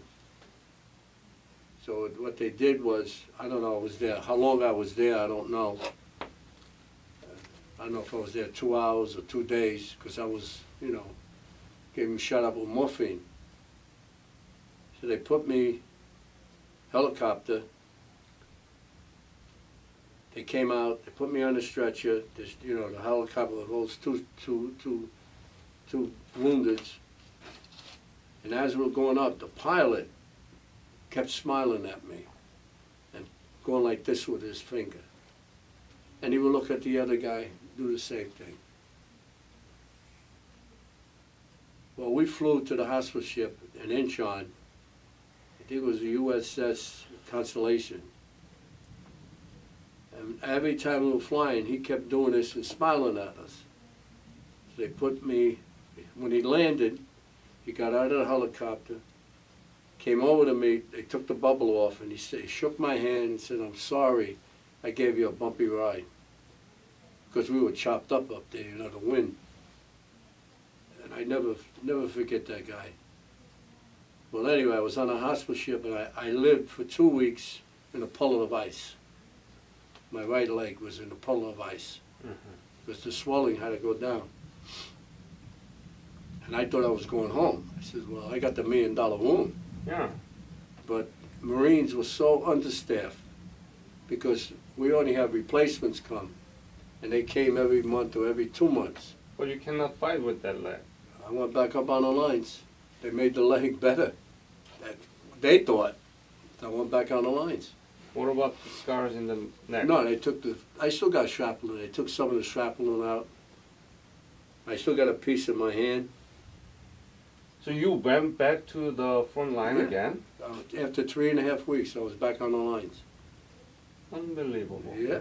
[SPEAKER 2] So what they did was, I don't know, I was there. How long I was there, I don't know. I don't know if I was there 2 hours or 2 days, because I was, you know, getting shot up with morphine. So they put me, helicopter, they came out, they put me on the stretcher, there's, you know, the helicopter holds two wounded. And as we were going up, the pilot kept smiling at me and going like this with his finger. And he would look at the other guy, do the same thing. Well, we flew to the hospital ship in Incheon. I think it was the USS Constellation. And every time we were flying, he kept doing this and smiling at us. So they put me, when he landed, he got out of the helicopter, came over to me, they took the bubble off, and he shook my hand and said, "I'm sorry, I gave you a bumpy ride." Because we were chopped up there, you know, the wind. And I never forget that guy. Well, anyway, I was on a hospital ship, and I lived for 2 weeks in a puddle of ice. My right leg was in a puddle of ice, because the swelling had to go down. And I thought I was going home. I said, well, I got the $1 million wound.
[SPEAKER 1] Yeah.
[SPEAKER 2] But Marines were so understaffed, because we only have replacements come, and they came every month or every 2 months.
[SPEAKER 1] But you cannot fight with that leg.
[SPEAKER 2] I went back up on the lines. They made the leg better. They thought. I went back on the lines.
[SPEAKER 1] What about the scars in the neck?
[SPEAKER 2] No, they took I still got shrapnel. They took some of the shrapnel out. I still got a piece in my hand.
[SPEAKER 1] So you went back to the front line again?
[SPEAKER 2] After 3.5 weeks, I was back on the lines.
[SPEAKER 1] Unbelievable.
[SPEAKER 2] Yeah.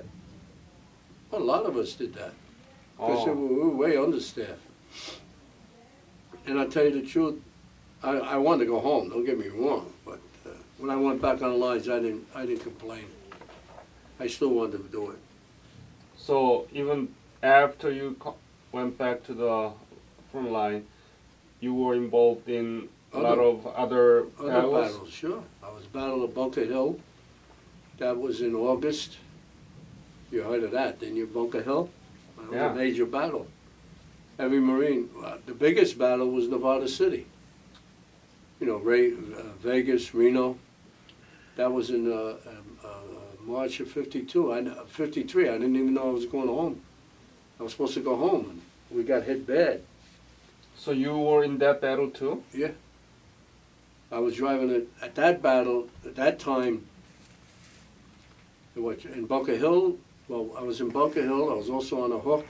[SPEAKER 2] Well, a lot of us did that. Because we were way understaffed. And I tell you the truth, I wanted to go home, don't get me wrong, but when I went back on the lines, I didn't complain. I still wanted to do it.
[SPEAKER 1] So even after you went back to the front line, you were involved in a lot of other battles?
[SPEAKER 2] Sure. I was Battle of Bunker Hill. That was in August. You heard of that, didn't you, Bunker Hill? That was a major battle. Every Marine, the biggest battle was Nevada City. You know, Vegas, Reno. That was in March of 52. 53, I didn't even know I was going home. I was supposed to go home, and we got hit bad.
[SPEAKER 1] So you were in that battle too?
[SPEAKER 2] Yeah. I was driving it at that battle, at that time, in Bunker Hill. Well, I was in Bunker Hill. I was also on a hook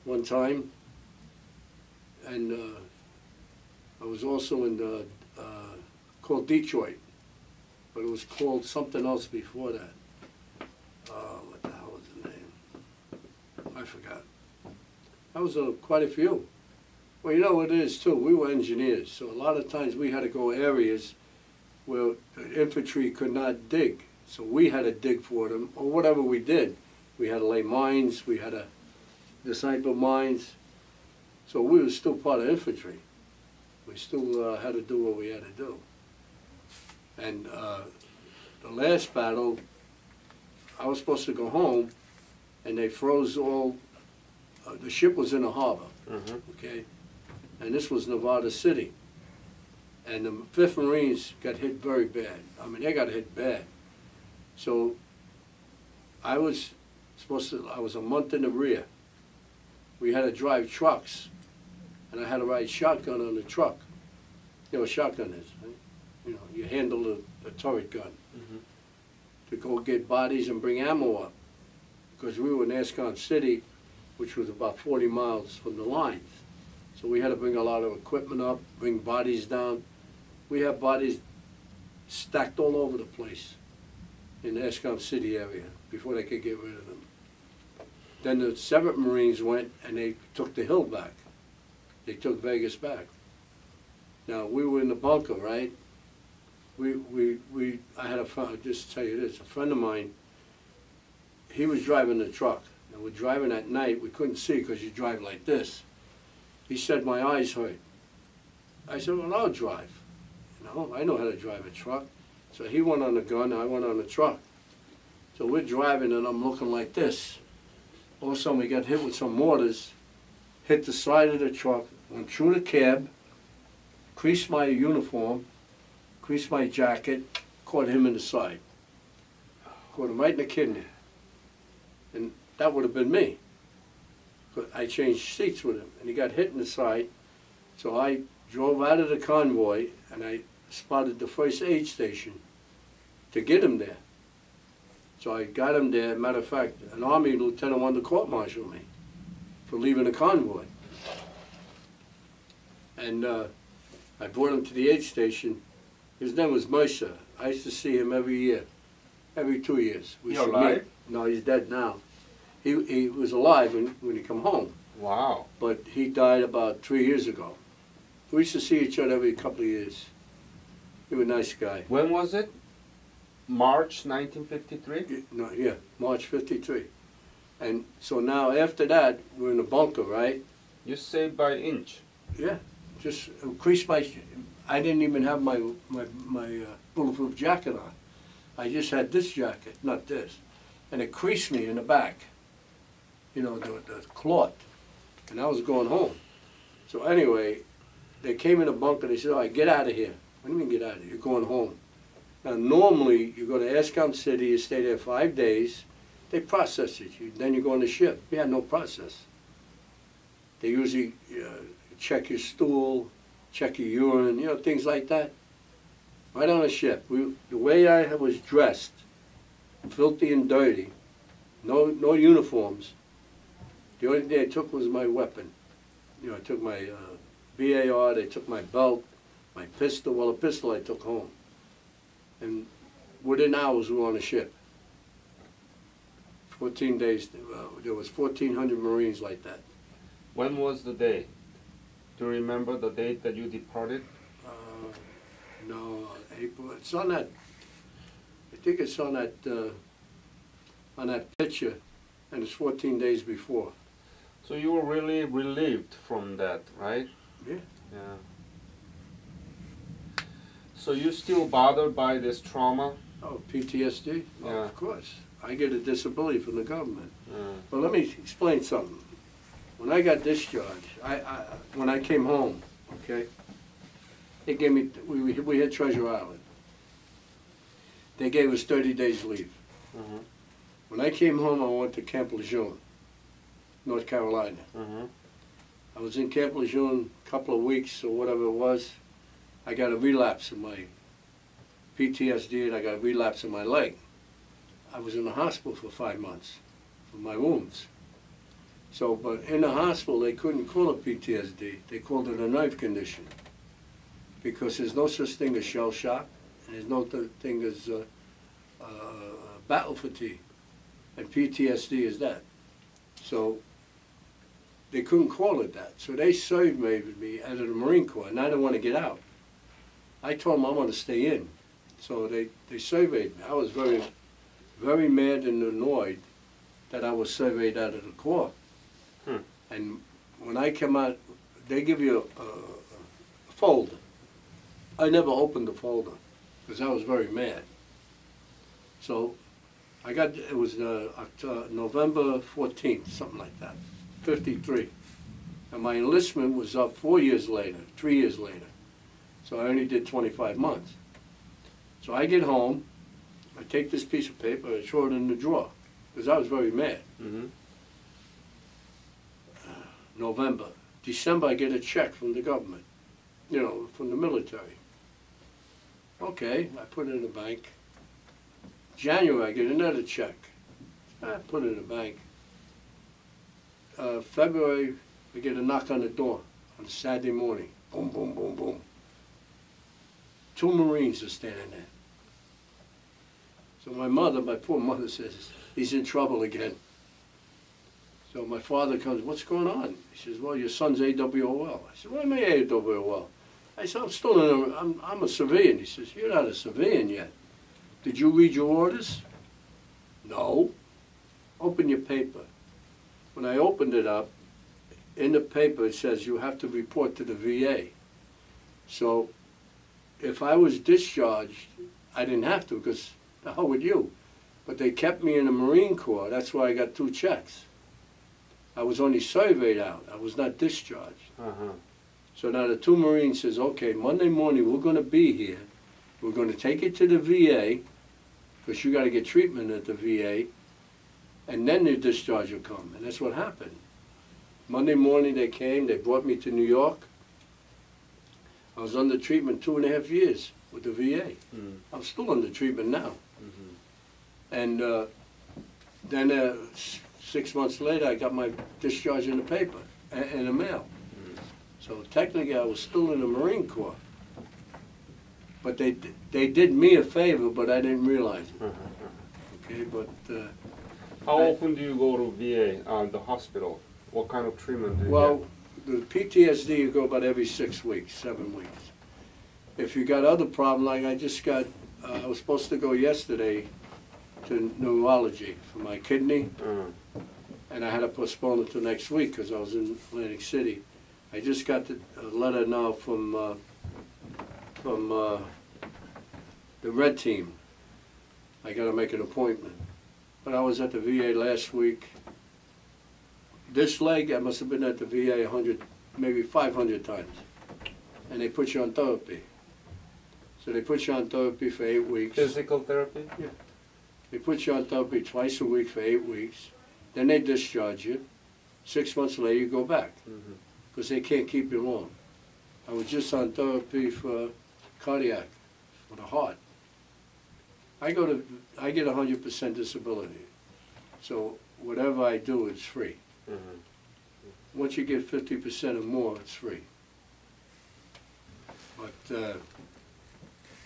[SPEAKER 2] one time. And I was also in the, called Detroit, but it was called something else before that. What the hell was the name? I forgot. I was quite a few. Well, you know what it is too, we were engineers, so a lot of times we had to go areas where the infantry could not dig. So we had to dig for them, or whatever we did. We had to lay mines, we had to disciple mines. So we were still part of infantry. We still had to do what we had to do. And the last battle, I was supposed to go home, and they froze all, the ship was in the harbor, okay? And this was Nevada City. And the 5th Marines got hit very bad. I mean, they got hit bad. So I was a month in the rear. We had to drive trucks, and I had to ride shotgun on the truck. You know what a shotgun is, right? You know, you handle the turret gun to go get bodies and bring ammo up. Because we were in Ascon City, which was about 40 miles from the lines. So we had to bring a lot of equipment up, bring bodies down. We have bodies stacked all over the place in the Ascon City area before they could get rid of them. Then the 7th Marines went and they took the hill back. They took Vegas back. Now we were in the bunker, right? I had a friend, I'll just tell you this, a friend of mine, he was driving the truck. And we're driving at night, we couldn't see because you drive like this. He said, my eyes hurt. I said, well, I'll drive. You know, I know how to drive a truck. So he went on the gun, I went on the truck. So we're driving and I'm looking like this. All of a sudden we got hit with some mortars, hit the side of the truck, went through the cab, creased my uniform, creased my jacket, caught him in the side. Caught him right in the kidney. And that would have been me. But I changed seats with him, and he got hit in the side. So I drove out of the convoy, and I spotted the first aid station to get him there. So I got him there. Matter of fact, an Army lieutenant wanted to court-martial me for leaving the convoy. And I brought him to the aid station. His name was Mercer. I used to see him every year, every 2 years.
[SPEAKER 1] He's alive?
[SPEAKER 2] No, he's dead now. He was alive when he come home.
[SPEAKER 1] Wow.
[SPEAKER 2] But he died about 3 years ago. We used to see each other every couple of years. He was a nice guy.
[SPEAKER 1] When was it? March 1953?
[SPEAKER 2] No, yeah, March 53. And so now after that, we're in a bunker, right?
[SPEAKER 1] You saved by inch.
[SPEAKER 2] Yeah, just creased my, I didn't even have my bulletproof jacket on. I just had this jacket, not this. And it creased me in the back, you know, the cloth. And I was going home. So anyway, they came in the bunker, they said, all right, get out of here. What do you mean get out of here? You're going home. Now normally, you go to Ascon City, you stay there 5 days, they process it, then you go on the ship. We had no process. They usually check your stool, check your urine, you know, things like that. Right on the ship. The way I was dressed, filthy and dirty, no uniforms. The only thing they took was my weapon. You know, I took my BAR, they took my belt, my pistol. Well, a pistol I took home. And within hours we were on a ship. 14 days, there was 1,400 Marines like that.
[SPEAKER 1] When was the day? Do you remember the date that you departed?
[SPEAKER 2] No, April. It's on that. I think it's on that picture, and it's 14 days before.
[SPEAKER 1] So you were really relieved from that, right?
[SPEAKER 2] Yeah.
[SPEAKER 1] Yeah. So you still bothered by this trauma?
[SPEAKER 2] Oh, PTSD?
[SPEAKER 1] Yeah.
[SPEAKER 2] Oh, of course. I get a disability from the government.
[SPEAKER 1] Yeah.
[SPEAKER 2] But let me explain something. When I got discharged, when I came home, okay, they gave me, we had Treasure Island. They gave us 30 days leave.
[SPEAKER 1] Mm-hmm.
[SPEAKER 2] When I came home, I went to Camp Lejeune, North Carolina.
[SPEAKER 1] Mm-hmm.
[SPEAKER 2] I was in Camp Lejeune a couple of weeks or whatever it was. I got a relapse in my PTSD, and I got a relapse in my leg. I was in the hospital for 5 months for my wounds. So, but in the hospital, they couldn't call it PTSD. They called it a nerve condition. Because there's no such thing as shell shock, and there's no thing as battle fatigue. And PTSD is that. So, they couldn't call it that. So they surveyed me out of the Marine Corps, and I didn't want to get out. I told them I want to stay in. So they surveyed me. I was very, very mad and annoyed that I was surveyed out of the Corps. And when I came out, they give you a folder. I never opened the folder because I was very mad. So I got, it was November 14th, something like that, 53. And my enlistment was up 4 years later, 3 years later. So I only did 25 months. So I get home, I take this piece of paper, I throw it in the drawer because I was very mad. November. December, I get a check from the government, you know, from the military. Okay, I put it in the bank. January, I get another check. I put it in the bank. February, I get a knock on the door on a Saturday morning. Boom, boom, boom, boom. 2 Marines are standing there. So my poor mother says, he's in trouble again. So my father comes, what's going on? He says, well, your son's AWOL. I said, what am I AWOL? I said, I'm a civilian. He says, you're not a civilian yet. Did you read your orders? No. Open your paper. When I opened it up, in the paper it says you have to report to the VA. So if I was discharged, I didn't have to because the hell with you. But they kept me in the Marine Corps. That's why I got 2 checks. I was only surveyed out. I was not discharged. So now the 2 Marines says, okay, Monday morning we're going to be here. We're going to take it to the VA because you got to get treatment at the VA, and then the discharge will come. And that's what happened. Monday morning they came. They brought me to New York. I was under treatment 2.5 years with the VA. I'm still under treatment now. And then 6 months later, I got my discharge in the paper, in the mail. So technically, I was still in the Marine Corps. But they did me a favor, but I didn't realize it. Okay, but
[SPEAKER 1] how often do you go to VA, the hospital? What kind of treatment do you
[SPEAKER 2] well, the PTSD, you go about every 6 weeks, 7 weeks. If you got other problems, like I just got, I was supposed to go yesterday to neurology for my kidney, and I had to postpone it to next week because I was in Atlantic City. I just got a letter now from the red team. I got to make an appointment. But I was at the VA last week. This leg, I must have been at the VA 100, maybe 500 times. And they put you on therapy. So they put you on therapy for 8 weeks.
[SPEAKER 1] Physical therapy?
[SPEAKER 2] Yeah. They put you on therapy twice a week for 8 weeks. Then they discharge you. 6 months later, you go back. Because they can't keep you long. I was just on therapy for cardiac, for the heart. I get 100% disability. So whatever I do, it's free. Once you get 50% or more, it's free. But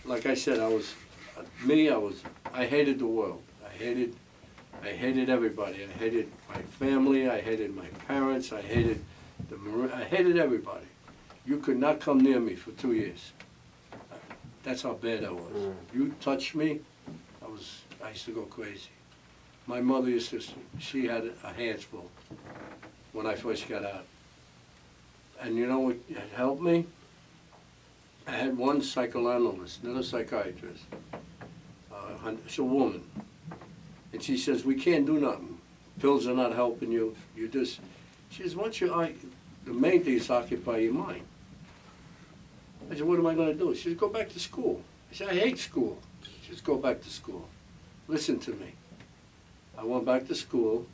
[SPEAKER 2] like I said, I hated the world. I hated everybody. I hated my family. I hated my parents. I hated everybody. You could not come near me for 2 years. That's how bad I was. You touched me, I used to go crazy. My mother used to, she had a hands full when I first got out. And you know what helped me? I had one psychoanalyst, not a psychiatrist. She's a woman. And she says, we can't do nothing. Pills are not helping you. You just, she says, the main thing is to occupy your mind. I said, what am I going to do? She said, go back to school. I said, I hate school. She says, go back to school. Listen to me. I went back to school.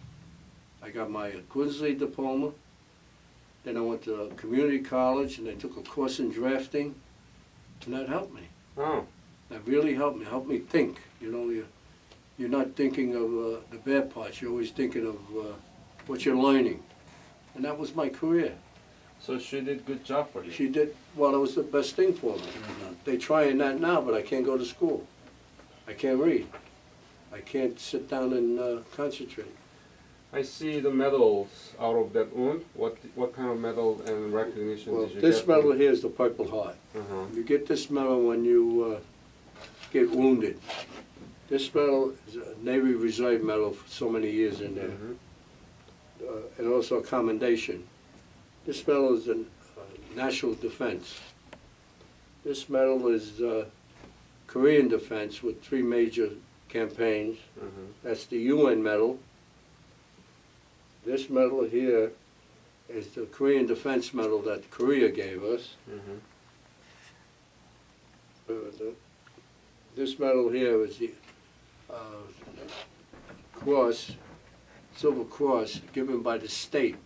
[SPEAKER 2] I got my Quincy diploma. Then I went to community college and I took a course in drafting. And that helped me.
[SPEAKER 1] Oh.
[SPEAKER 2] That really helped me think. You know, you're not thinking of the bad parts. You're always thinking of what you're learning. And that was my career.
[SPEAKER 1] So she did good job for you.
[SPEAKER 2] She did, well, it was the best thing for me. They trying that now, but I can't go to school. I can't read. I can't sit down and concentrate.
[SPEAKER 1] I see the medals out of that wound. What kind of medal and recognition
[SPEAKER 2] Well,
[SPEAKER 1] did you
[SPEAKER 2] this
[SPEAKER 1] get?
[SPEAKER 2] medal here is the Purple Heart.
[SPEAKER 1] Uh-huh.
[SPEAKER 2] You get this medal when you get wounded. This medal is a Navy Reserve medal for so many years in there. And also a commendation. This medal is in national defense. This medal is Korean defense with 3 major campaigns. That's the UN medal. This medal here is the Korean defense medal that Korea gave us. This medal here is the cross, Silver Cross, given by the state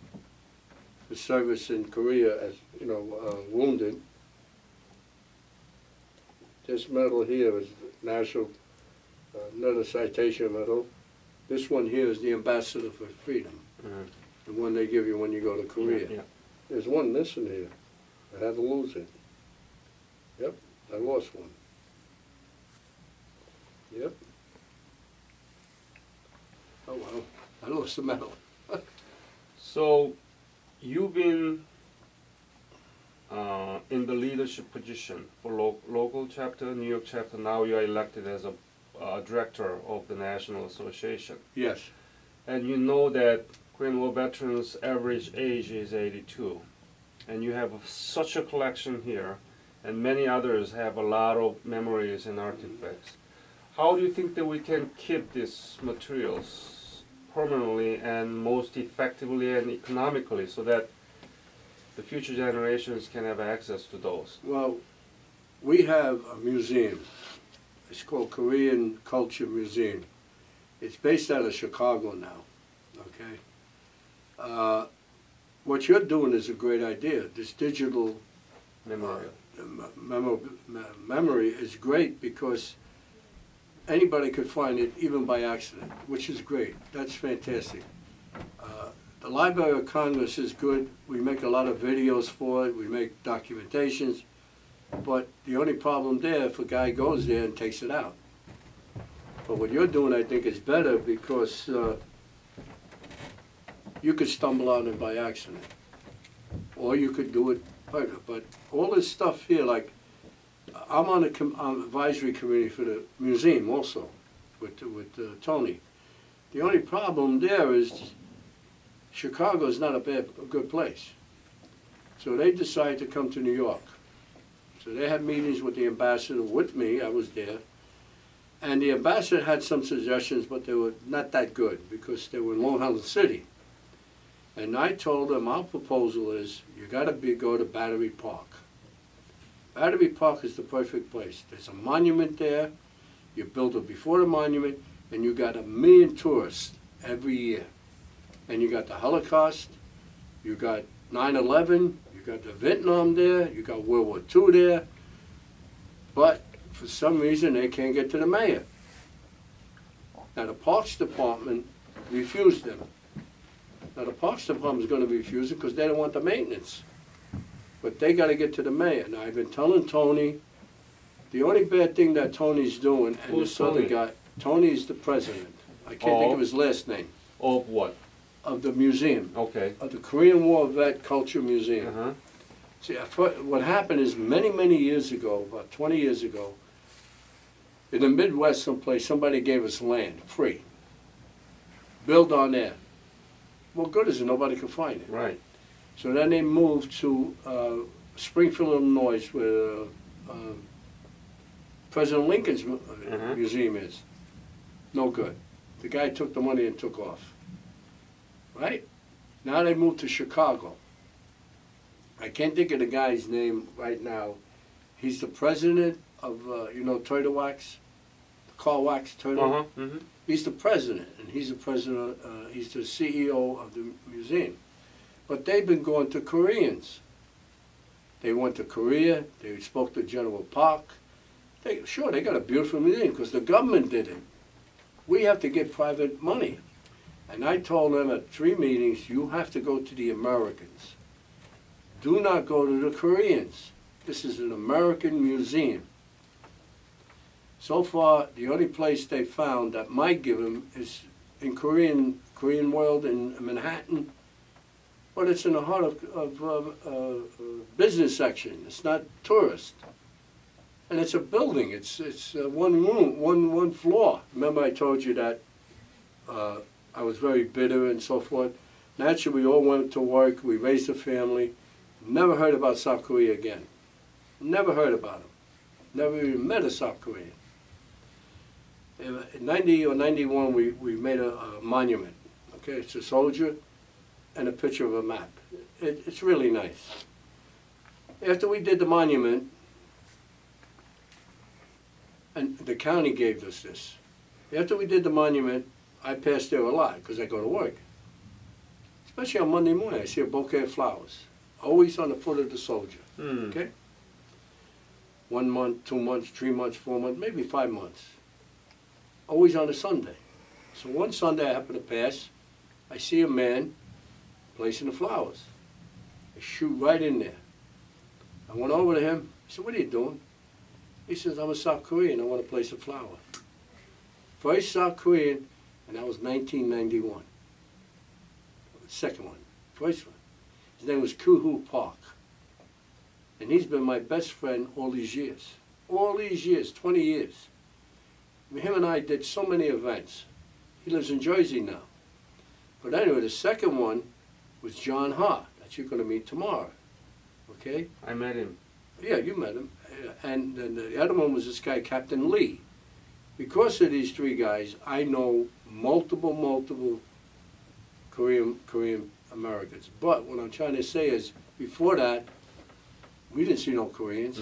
[SPEAKER 2] for service in Korea as, you know, wounded. This medal here is the National, another citation medal. This one here is the Ambassador for Freedom, the one they give you when you go to Korea.
[SPEAKER 1] Yeah.
[SPEAKER 2] There's one missing here. I had to lose it. Yep, I lost one. Yep. Oh well, I lost the medal.
[SPEAKER 1] So you've been in the leadership position for local chapter, New York chapter. Now you are elected as a director of the National Association.
[SPEAKER 2] Yes.
[SPEAKER 1] And you know that Korean War veterans' average age is 82. And you have such a collection here, and many others have a lot of memories and artifacts. How do you think that we can keep these materials permanently and most effectively and economically so that the future generations can have access to those?
[SPEAKER 2] Well, we have a museum. It's called Korean Culture Museum. It's based out of Chicago now, okay? What you're doing is a great idea. This digital memory is great because anybody could find it even by accident, which is great. That's fantastic. The Library of Congress is good. We make a lot of videos for it. We make documentations. But the only problem there, if a guy goes there and takes it out. But what you're doing, I think, is better because you could stumble on it by accident. Or you could do it better. But all this stuff here, like, I'm on the advisory committee for the museum also, with Tony. The only problem there is Chicago is not a good place. So they decided to come to New York. So they had meetings with the ambassador, with me, I was there. And the ambassador had some suggestions, but they were not that good because they were in Long Island City. And I told them, our proposal is, you gotta go to Battery Park. Battery Park is the perfect place. There's a monument there, you build it before the monument, and you got 1 million tourists every year. And you got the Holocaust, you got 9/11, you got the Vietnam there, you got World War II there, but for some reason they can't get to the mayor. Now the Parks Department refused them. Now the Parks Department is going to refuse it because they don't want the maintenance. But they got to get to the mayor. Now I've been telling Tony, the only bad thing that Tony's doing, and this other guy, Tony is the president. I can't think of his last name.
[SPEAKER 1] Of what?
[SPEAKER 2] Of the museum.
[SPEAKER 1] Okay.
[SPEAKER 2] Of the Korean War Vet Culture Museum. See, what happened is many years ago, about 20 years ago, in the Midwest someplace, somebody gave us land, free. Build on there. Well, good is it, nobody could find it.
[SPEAKER 1] Right.
[SPEAKER 2] So then they moved to Springfield, Illinois, where President Lincoln's museum is. No good. The guy took the money and took off. Right? Now they moved to Chicago. I can't think of the guy's name right now. He's the president of, you know, Turtle Wax, Carl Wax Turtle. He's the president, and he's the president. He's the CEO of the museum. But they've been going to Koreans. They went to Korea. They spoke to General Park. Sure, they got a beautiful museum because the government did it. We have to get private money. And I told them at 3 meetings, you have to go to the Americans. Do not go to the Koreans. This is an American museum. So far, the only place they found that might give them is in Korean world in Manhattan, but it's in the heart of business section. It's not tourist, and it's a building. It's one room, one floor. Remember, I told you that I was very bitter and so forth. Naturally, we all went to work. We raised a family. Never heard about South Korea again. Never heard about them. Never even met a South Korean. In 90 or 91, we made a monument. Okay, it's a soldier and a picture of a map. It's really nice. After we did the monument, and the county gave us this. After we did the monument, I passed there a lot because I go to work. Especially on Monday morning, I see a bouquet of flowers, always on the foot of the soldier. Okay, 1 month, 2 months, 3 months, 4 months, maybe 5 months. Always on a Sunday. So one Sunday I happen to pass, I see a man placing the flowers. I shoot right in there. I went over to him. I said, "What are you doing?" He says, "I'm a South Korean. I want to place a flower." First South Korean, and that was 1991. Second one. First one. His name was Kuhu Park. And he's been my best friend all these years. All these years, 20 years. Him and I did so many events. He lives in Jersey now. But anyway, the second one was John Ha, that you're going to meet tomorrow. Okay?
[SPEAKER 1] I met him.
[SPEAKER 2] Yeah, you met him. And then the other one was this guy, Captain Lee. Because of these 3 guys, I know multiple Korean Americans. But what I'm trying to say is, before that, we didn't see no Koreans.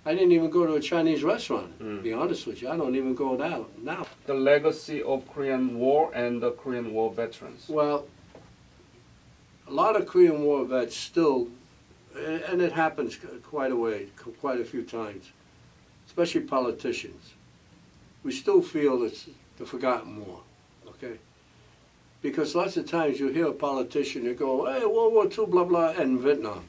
[SPEAKER 2] I didn't even go to a Chinese restaurant, to be honest with you. I don't even go now. The
[SPEAKER 1] legacy of Korean War and the Korean War veterans.
[SPEAKER 2] Well, a lot of Korean War vets still, and it happens quite a few times, especially politicians. We still feel it's the forgotten war, okay? Because lots of times you hear a politician, you go, "Hey, World War II, blah, blah," and Vietnam.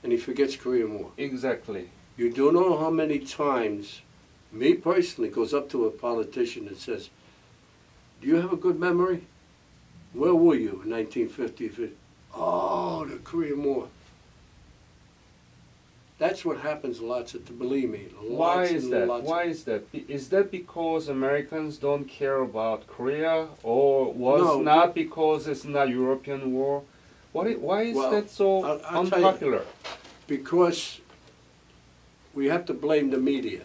[SPEAKER 2] And he forgets Korean War.
[SPEAKER 1] Exactly.
[SPEAKER 2] You don't know how many times, me personally, goes up to a politician and says, "Do you have a good memory? Where were you in 1950? Oh, the Korean War." That's what happens lots of, believe me.
[SPEAKER 1] Why is that? Why is that? Is that because Americans don't care about Korea, or was not because it's not European war? Why is that so unpopular?
[SPEAKER 2] Because we have to blame the media.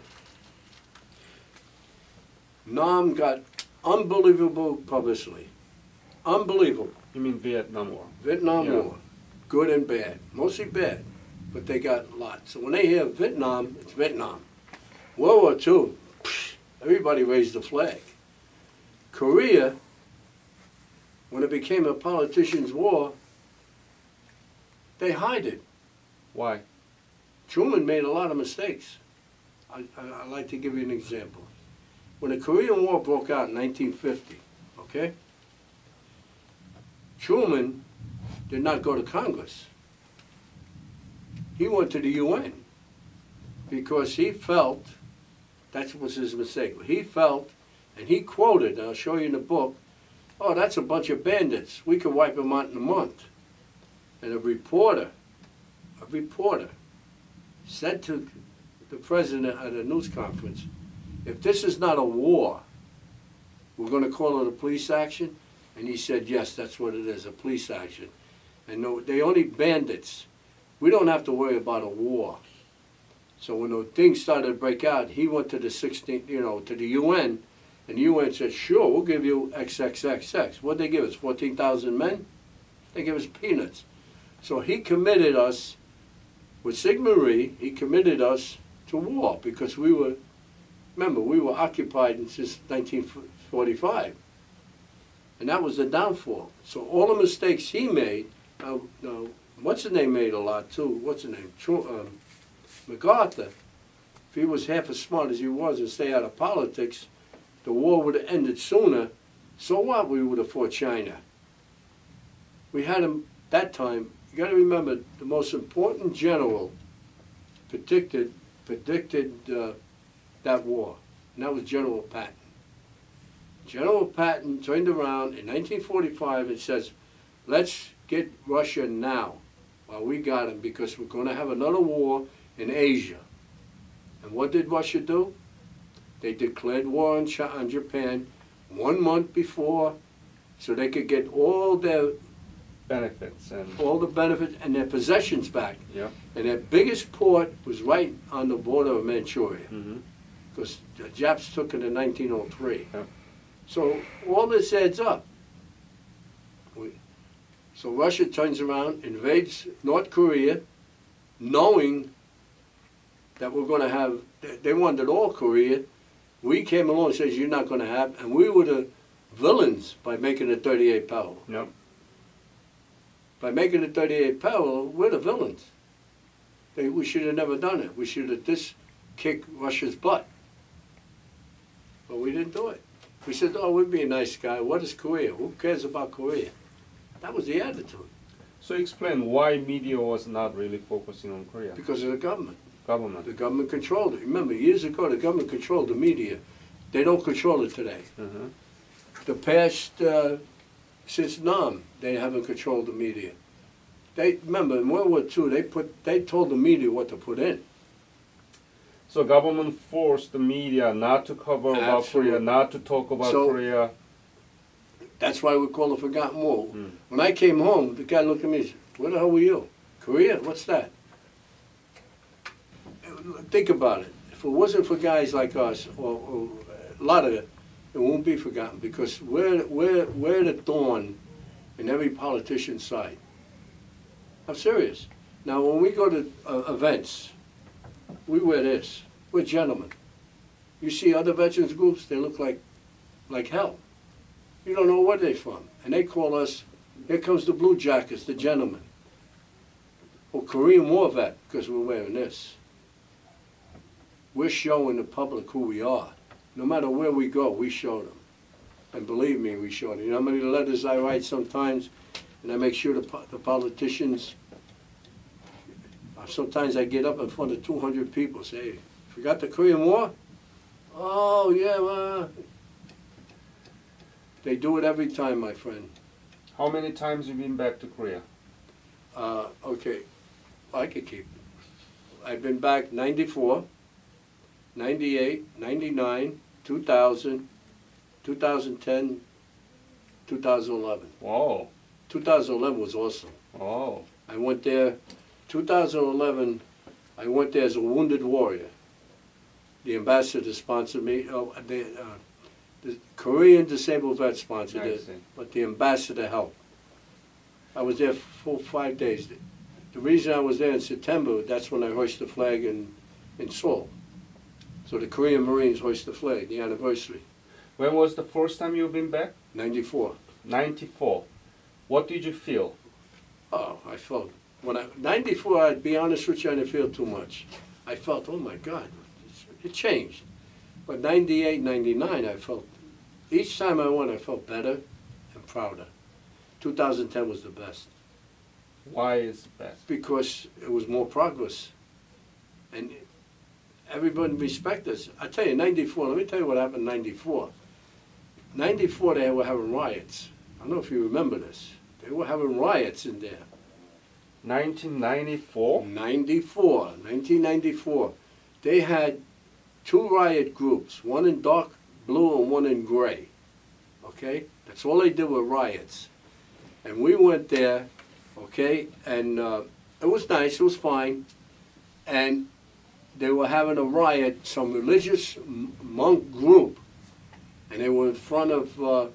[SPEAKER 2] Nam got unbelievable publicity. Unbelievable.
[SPEAKER 1] You mean Vietnam War?
[SPEAKER 2] Vietnam War. Good and bad. Mostly bad. But they got lots. So when they hear Vietnam, it's Vietnam. World War II, everybody raised the flag. Korea, when it became a politician's war, they hide it.
[SPEAKER 1] Why?
[SPEAKER 2] Truman made a lot of mistakes. I'd like to give you an example. When the Korean War broke out in 1950, okay, Truman did not go to Congress. He went to the UN because he felt, that was his mistake, he felt, and he quoted, and I'll show you in the book, "Oh, that's a bunch of bandits. We could wipe them out in a month." And a reporter said to the president at a news conference, "If this is not a war, we're going to call it a police action?" And he said, "Yes, that's what it is, a police action. And they only bandits. We don't have to worry about a war." So when the things started to break out, he went to the to the UN, and the UN said, "Sure, we'll give you XXXX." What'd they give us? 14,000 men? They give us peanuts. So he committed us, with Sigma Rhee, he committed us to war because we were, remember, we were occupied since 1945. And that was the downfall. So all the mistakes he made, what's the name made a lot too. What's the name? MacArthur. If he was half as smart as he was and stay out of politics, the war would have ended sooner. So what? We would have fought China. We had him that time. You got to remember, the most important general predicted that war, and that was General Patton. General Patton turned around in 1945 and says, let's get Russia now while we got him, because we're going to have another war in Asia. And what did Russia do? They declared war on Japan 1 month before, so they could get all their
[SPEAKER 1] benefits and
[SPEAKER 2] all the benefits and their possessions back.
[SPEAKER 1] Yeah.
[SPEAKER 2] And their biggest port was right on the border of Manchuria, because the Japs took it in 1903.
[SPEAKER 1] Yeah.
[SPEAKER 2] So all this adds up. So Russia turns around, invades North Korea, knowing that we're going to have, they wanted all Korea. We came along and says, you're not going to have, and we were the villains by making it 38 Powell.
[SPEAKER 1] Yep.
[SPEAKER 2] By making it 38 Powell, we're the villains. We should have never done it. We should have just kicked Russia's butt. But we didn't do it. We said, oh, we'd be a nice guy. What is Korea? Who cares about Korea? That was the attitude.
[SPEAKER 1] So explain why media was not really focusing on Korea.
[SPEAKER 2] Because of the government.
[SPEAKER 1] Government.
[SPEAKER 2] The government controlled it. Remember, years ago, the government controlled the media. They don't control it today. The past, since Nam, they haven't controlled the media. Remember, in World War II, they told the media what to put in.
[SPEAKER 1] So government forced the media not to cover about Korea, not to talk about Korea.
[SPEAKER 2] That's why we call it Forgotten War. When I came home, the guy looked at me and said, where the hell were you? Korea? What's that? Think about it. If it wasn't for guys like us, or a lot of it won't be forgotten, because we're the thorn in every politician's side. I'm serious. Now, when we go to events, we wear this. We're gentlemen. You see other veterans groups, they look like hell. You don't know where they're from. And they call us, here comes the Blue Jackets, the gentlemen. Or Korean War vet, because we're wearing this. We're showing the public who we are. No matter where we go, we show them. And believe me, we show them. You know how many letters I write sometimes? And I make sure the politicians, sometimes I get up in front of 200 people, say, hey, forgot the Korean War? Oh, yeah, well. They do it every time, my friend.
[SPEAKER 1] How many times have you been back to Korea?
[SPEAKER 2] Okay, I could keep it. I've been back 94, 98, 99, 2000, 2010, 2011.
[SPEAKER 1] Wow.
[SPEAKER 2] 2011 was awesome.
[SPEAKER 1] Oh.
[SPEAKER 2] I went there, 2011, I went there as a wounded warrior. The ambassador sponsored me. The Korean disabled vet sponsored it, but the ambassador helped. I was there for 5 days. The reason I was there in September, that's when I hoisted the flag in Seoul. So the Korean Marines hoist the flag, the anniversary.
[SPEAKER 1] When was the first time you've been back?
[SPEAKER 2] 94.
[SPEAKER 1] 94. What did you feel?
[SPEAKER 2] Oh, I felt, 94, I'd be honest with you, I didn't feel too much. I felt, oh my God, it changed. But 98, 99, I felt, each time I went, I felt better and prouder. 2010 was the best.
[SPEAKER 1] Why is it best?
[SPEAKER 2] Because it was more progress. And everybody respect us. I tell you, 94, let me tell you what happened in 94. 94, they were having riots. I don't know if you remember this. They were having riots in there.
[SPEAKER 1] 1994?
[SPEAKER 2] 1994. They had 2 riot groups, one in dark blue and one in gray. Okay? That's all they did were riots. And we went there, okay, and it was nice, it was fine. And they were having a riot, some religious monk group, and they were in front of the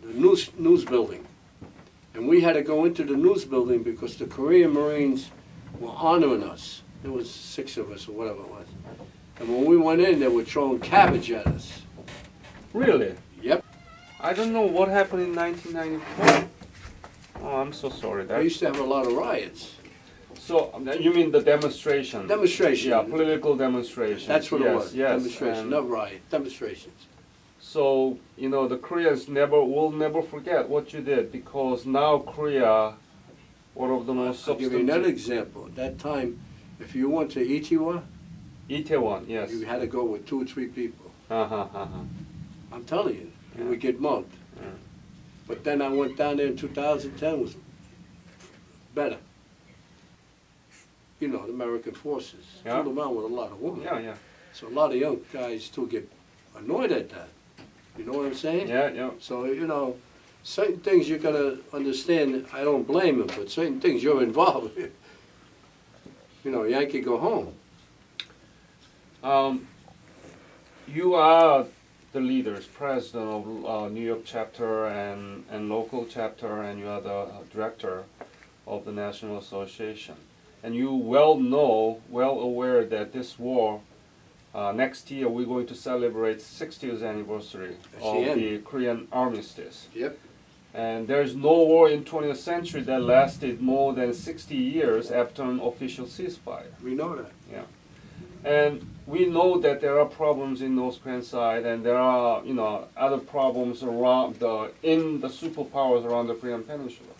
[SPEAKER 2] news building. And we had to go into the news building because the Korean Marines were honoring us. There was 6 of us or whatever it was. And when we went in, they were throwing cabbage at us.
[SPEAKER 1] Really?
[SPEAKER 2] Yep.
[SPEAKER 1] I don't know what happened in 1994. Oh, I'm so sorry.
[SPEAKER 2] They used to have a lot of riots.
[SPEAKER 1] So you mean the demonstration?
[SPEAKER 2] Demonstration.
[SPEAKER 1] Yeah, political demonstration.
[SPEAKER 2] That's what it was.
[SPEAKER 1] Yes.
[SPEAKER 2] Demonstration,
[SPEAKER 1] And
[SPEAKER 2] not riot. Demonstrations.
[SPEAKER 1] so the Koreans will never forget what you did, because now Korea, one of the most
[SPEAKER 2] I'll give you another
[SPEAKER 1] substantive.
[SPEAKER 2] example. At that time, if you went to Itaewon,
[SPEAKER 1] Itaewon, yes.
[SPEAKER 2] you had to go with 2 or 3 people.
[SPEAKER 1] Uh-huh.
[SPEAKER 2] I'm telling you, you would get mugged.
[SPEAKER 1] Yeah.
[SPEAKER 2] But then I went down there in 2010, was better. The American forces
[SPEAKER 1] Yeah.
[SPEAKER 2] fooled around with a lot of women.
[SPEAKER 1] Yeah.
[SPEAKER 2] So a lot of young guys too get annoyed at that. You know what I'm saying?
[SPEAKER 1] Yeah.
[SPEAKER 2] So, certain things you gotta understand, I don't blame them, but certain things you're involved in. Yankee go home.
[SPEAKER 1] You are the leaders, president of New York chapter and local chapter, and you are the director of the National Association. And you well aware that this war, next year we're going to celebrate 60th anniversary of the Korean armistice.
[SPEAKER 2] Yep.
[SPEAKER 1] And there's no war in 20th century that lasted more than 60 years after an official ceasefire.
[SPEAKER 2] We know that.
[SPEAKER 1] Yeah. And we know that there are problems in North Korean side, and there are other problems in the superpowers around the Korean Peninsula.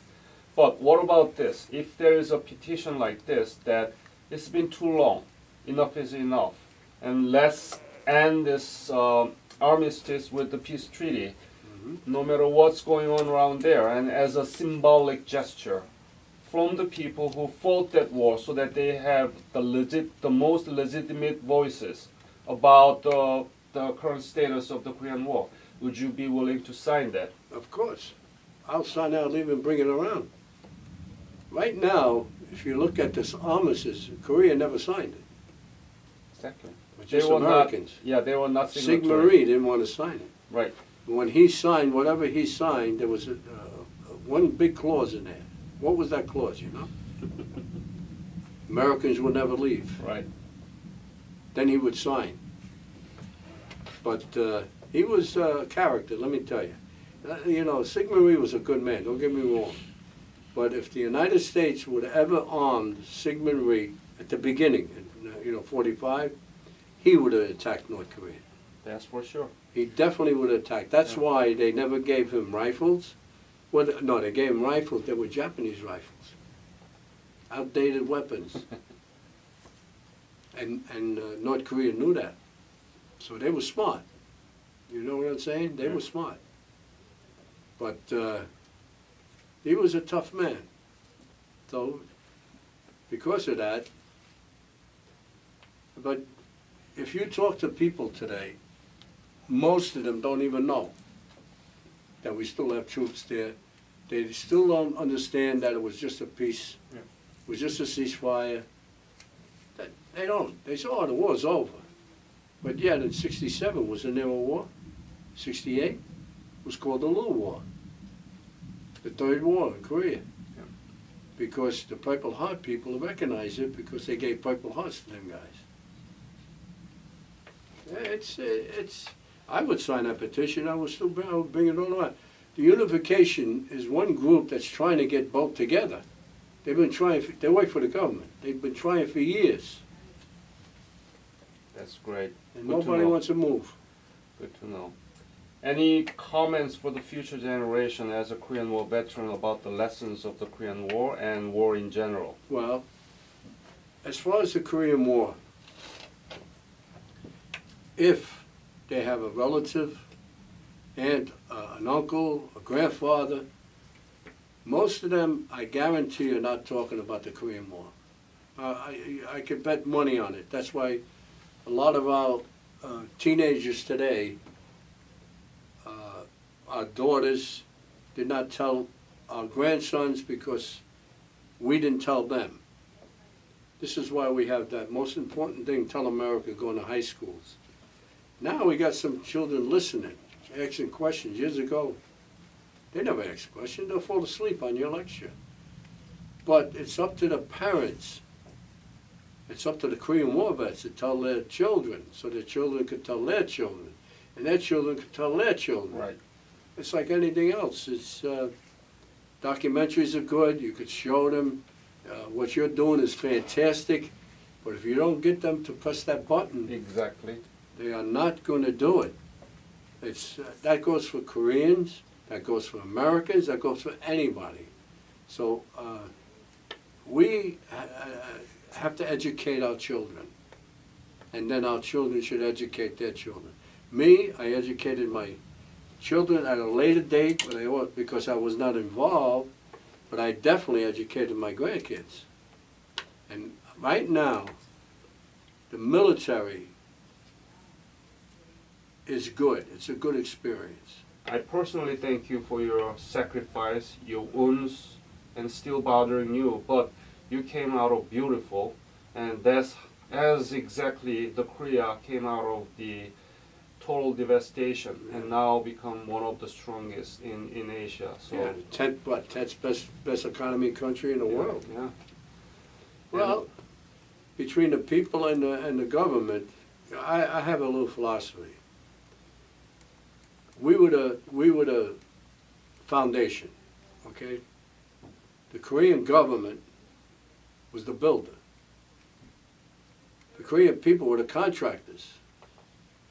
[SPEAKER 1] But what about this? If there is a petition like this, that it's been too long, enough is enough, and let's end this armistice with the peace treaty, no matter what's going on around there, and as a symbolic gesture from the people who fought that war, so that they have the most legitimate voices about the current status of the Korean War. Would you be willing to sign that?
[SPEAKER 2] Of course. I'll sign out, leave and bring it around. Right now, if you look at this armistice, Korea never signed it.
[SPEAKER 1] Exactly.
[SPEAKER 2] Just Americans.
[SPEAKER 1] They were not signatory.
[SPEAKER 2] Sigmarie didn't want to sign it.
[SPEAKER 1] Right.
[SPEAKER 2] When he signed, whatever he signed, there was one big clause in there. What was that clause, Americans would never leave.
[SPEAKER 1] Right.
[SPEAKER 2] Then he would sign. But he was a character, let me tell you. Sigmarie was a good man, don't get me wrong. But if the United States would have ever armed Sigmarie at the beginning, in 45, he would have attacked North Korea.
[SPEAKER 1] That's for sure.
[SPEAKER 2] He definitely would have attacked. That's why they never gave him rifles. Well, no, they gave him rifles. They were Japanese rifles. Outdated weapons. and North Korea knew that. So they were smart. You know what I'm saying? They were smart. But he was a tough man. So because of that, but if you talk to people today, most of them don't even know that we still have troops there. They still don't understand that it was just a peace.
[SPEAKER 1] Yeah.
[SPEAKER 2] It was just a ceasefire. They don't. They say, oh, the war's over. But yet in 67 was there a war. 68 was called the Little War. The Third War in Korea.
[SPEAKER 1] Yeah.
[SPEAKER 2] Because the Purple Heart people recognized it because they gave Purple Hearts to them guys. I would sign that petition. I would still bring it all around. The unification is one group that's trying to get both together. They've been trying. They work for the government. They've been trying for years.
[SPEAKER 1] That's great.
[SPEAKER 2] And
[SPEAKER 1] Good
[SPEAKER 2] nobody wants to move.
[SPEAKER 1] Good to know. Any comments for the future generation as a Korean War veteran about the lessons of the Korean War and war in general?
[SPEAKER 2] Well, as far as the Korean War, if they have a relative, aunt, an uncle, a grandfather, most of them, I guarantee, are not talking about the Korean War. I could bet money on it. That's why a lot of our teenagers today, our daughters, did not tell our grandsons because we didn't tell them. This is why we have that most important thing, Tell America, going to high schools. Now we got some children listening, asking questions. Years ago, they never asked questions. They'll fall asleep on your lecture. But it's up to the parents. It's up to the Korean War vets to tell their children, so their children could tell their children, and their children could tell their children.
[SPEAKER 1] Right.
[SPEAKER 2] It's like anything else. It's Documentaries are good. You could show them what you're doing is fantastic. But if you don't get them to press that button,
[SPEAKER 1] Exactly.
[SPEAKER 2] they are not going to do it. That goes for Koreans, that goes for Americans, that goes for anybody. So we have to educate our children, and then our children should educate their children. Me, I educated my children at a later date because I was not involved, but I definitely educated my grandkids. And right now, the military is good. It's a good experience.
[SPEAKER 1] I personally thank you for your sacrifice, your wounds, and still bothering you, but you came out of beautiful, and that's as exactly the Korea came out of the total devastation, and now become one of the strongest in Asia. So
[SPEAKER 2] yeah, 10th best economy country in the world.
[SPEAKER 1] Yeah.
[SPEAKER 2] Well, between the people and the government, I have a little philosophy. We were the foundation, okay? The Korean government was the builder. The Korean people were the contractors,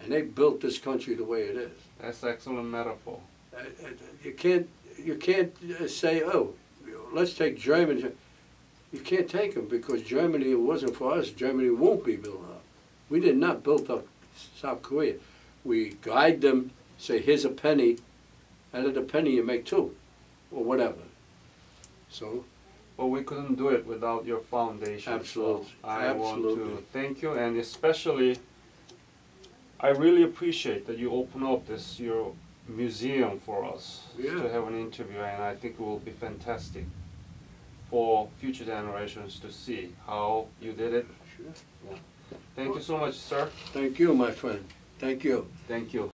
[SPEAKER 2] and they built this country the way it is.
[SPEAKER 1] That's an excellent metaphor.
[SPEAKER 2] You can't say, oh, let's take Germany. You can't take them, because Germany, it wasn't for us. Germany won't be built up. We did not build up South Korea. We guide them, say, here's a penny. Out of the penny, you make two, or whatever. So.
[SPEAKER 1] Well, we couldn't do it without your foundation.
[SPEAKER 2] Absolutely.
[SPEAKER 1] So I want to thank you, and especially, I really appreciate that you open up your museum for us to have an interview, and I think it will be fantastic for future generations to see how you did it.
[SPEAKER 2] Sure.
[SPEAKER 1] Yeah. Thank you so much, sir.
[SPEAKER 2] Thank you, my friend. Thank you.
[SPEAKER 1] Thank you.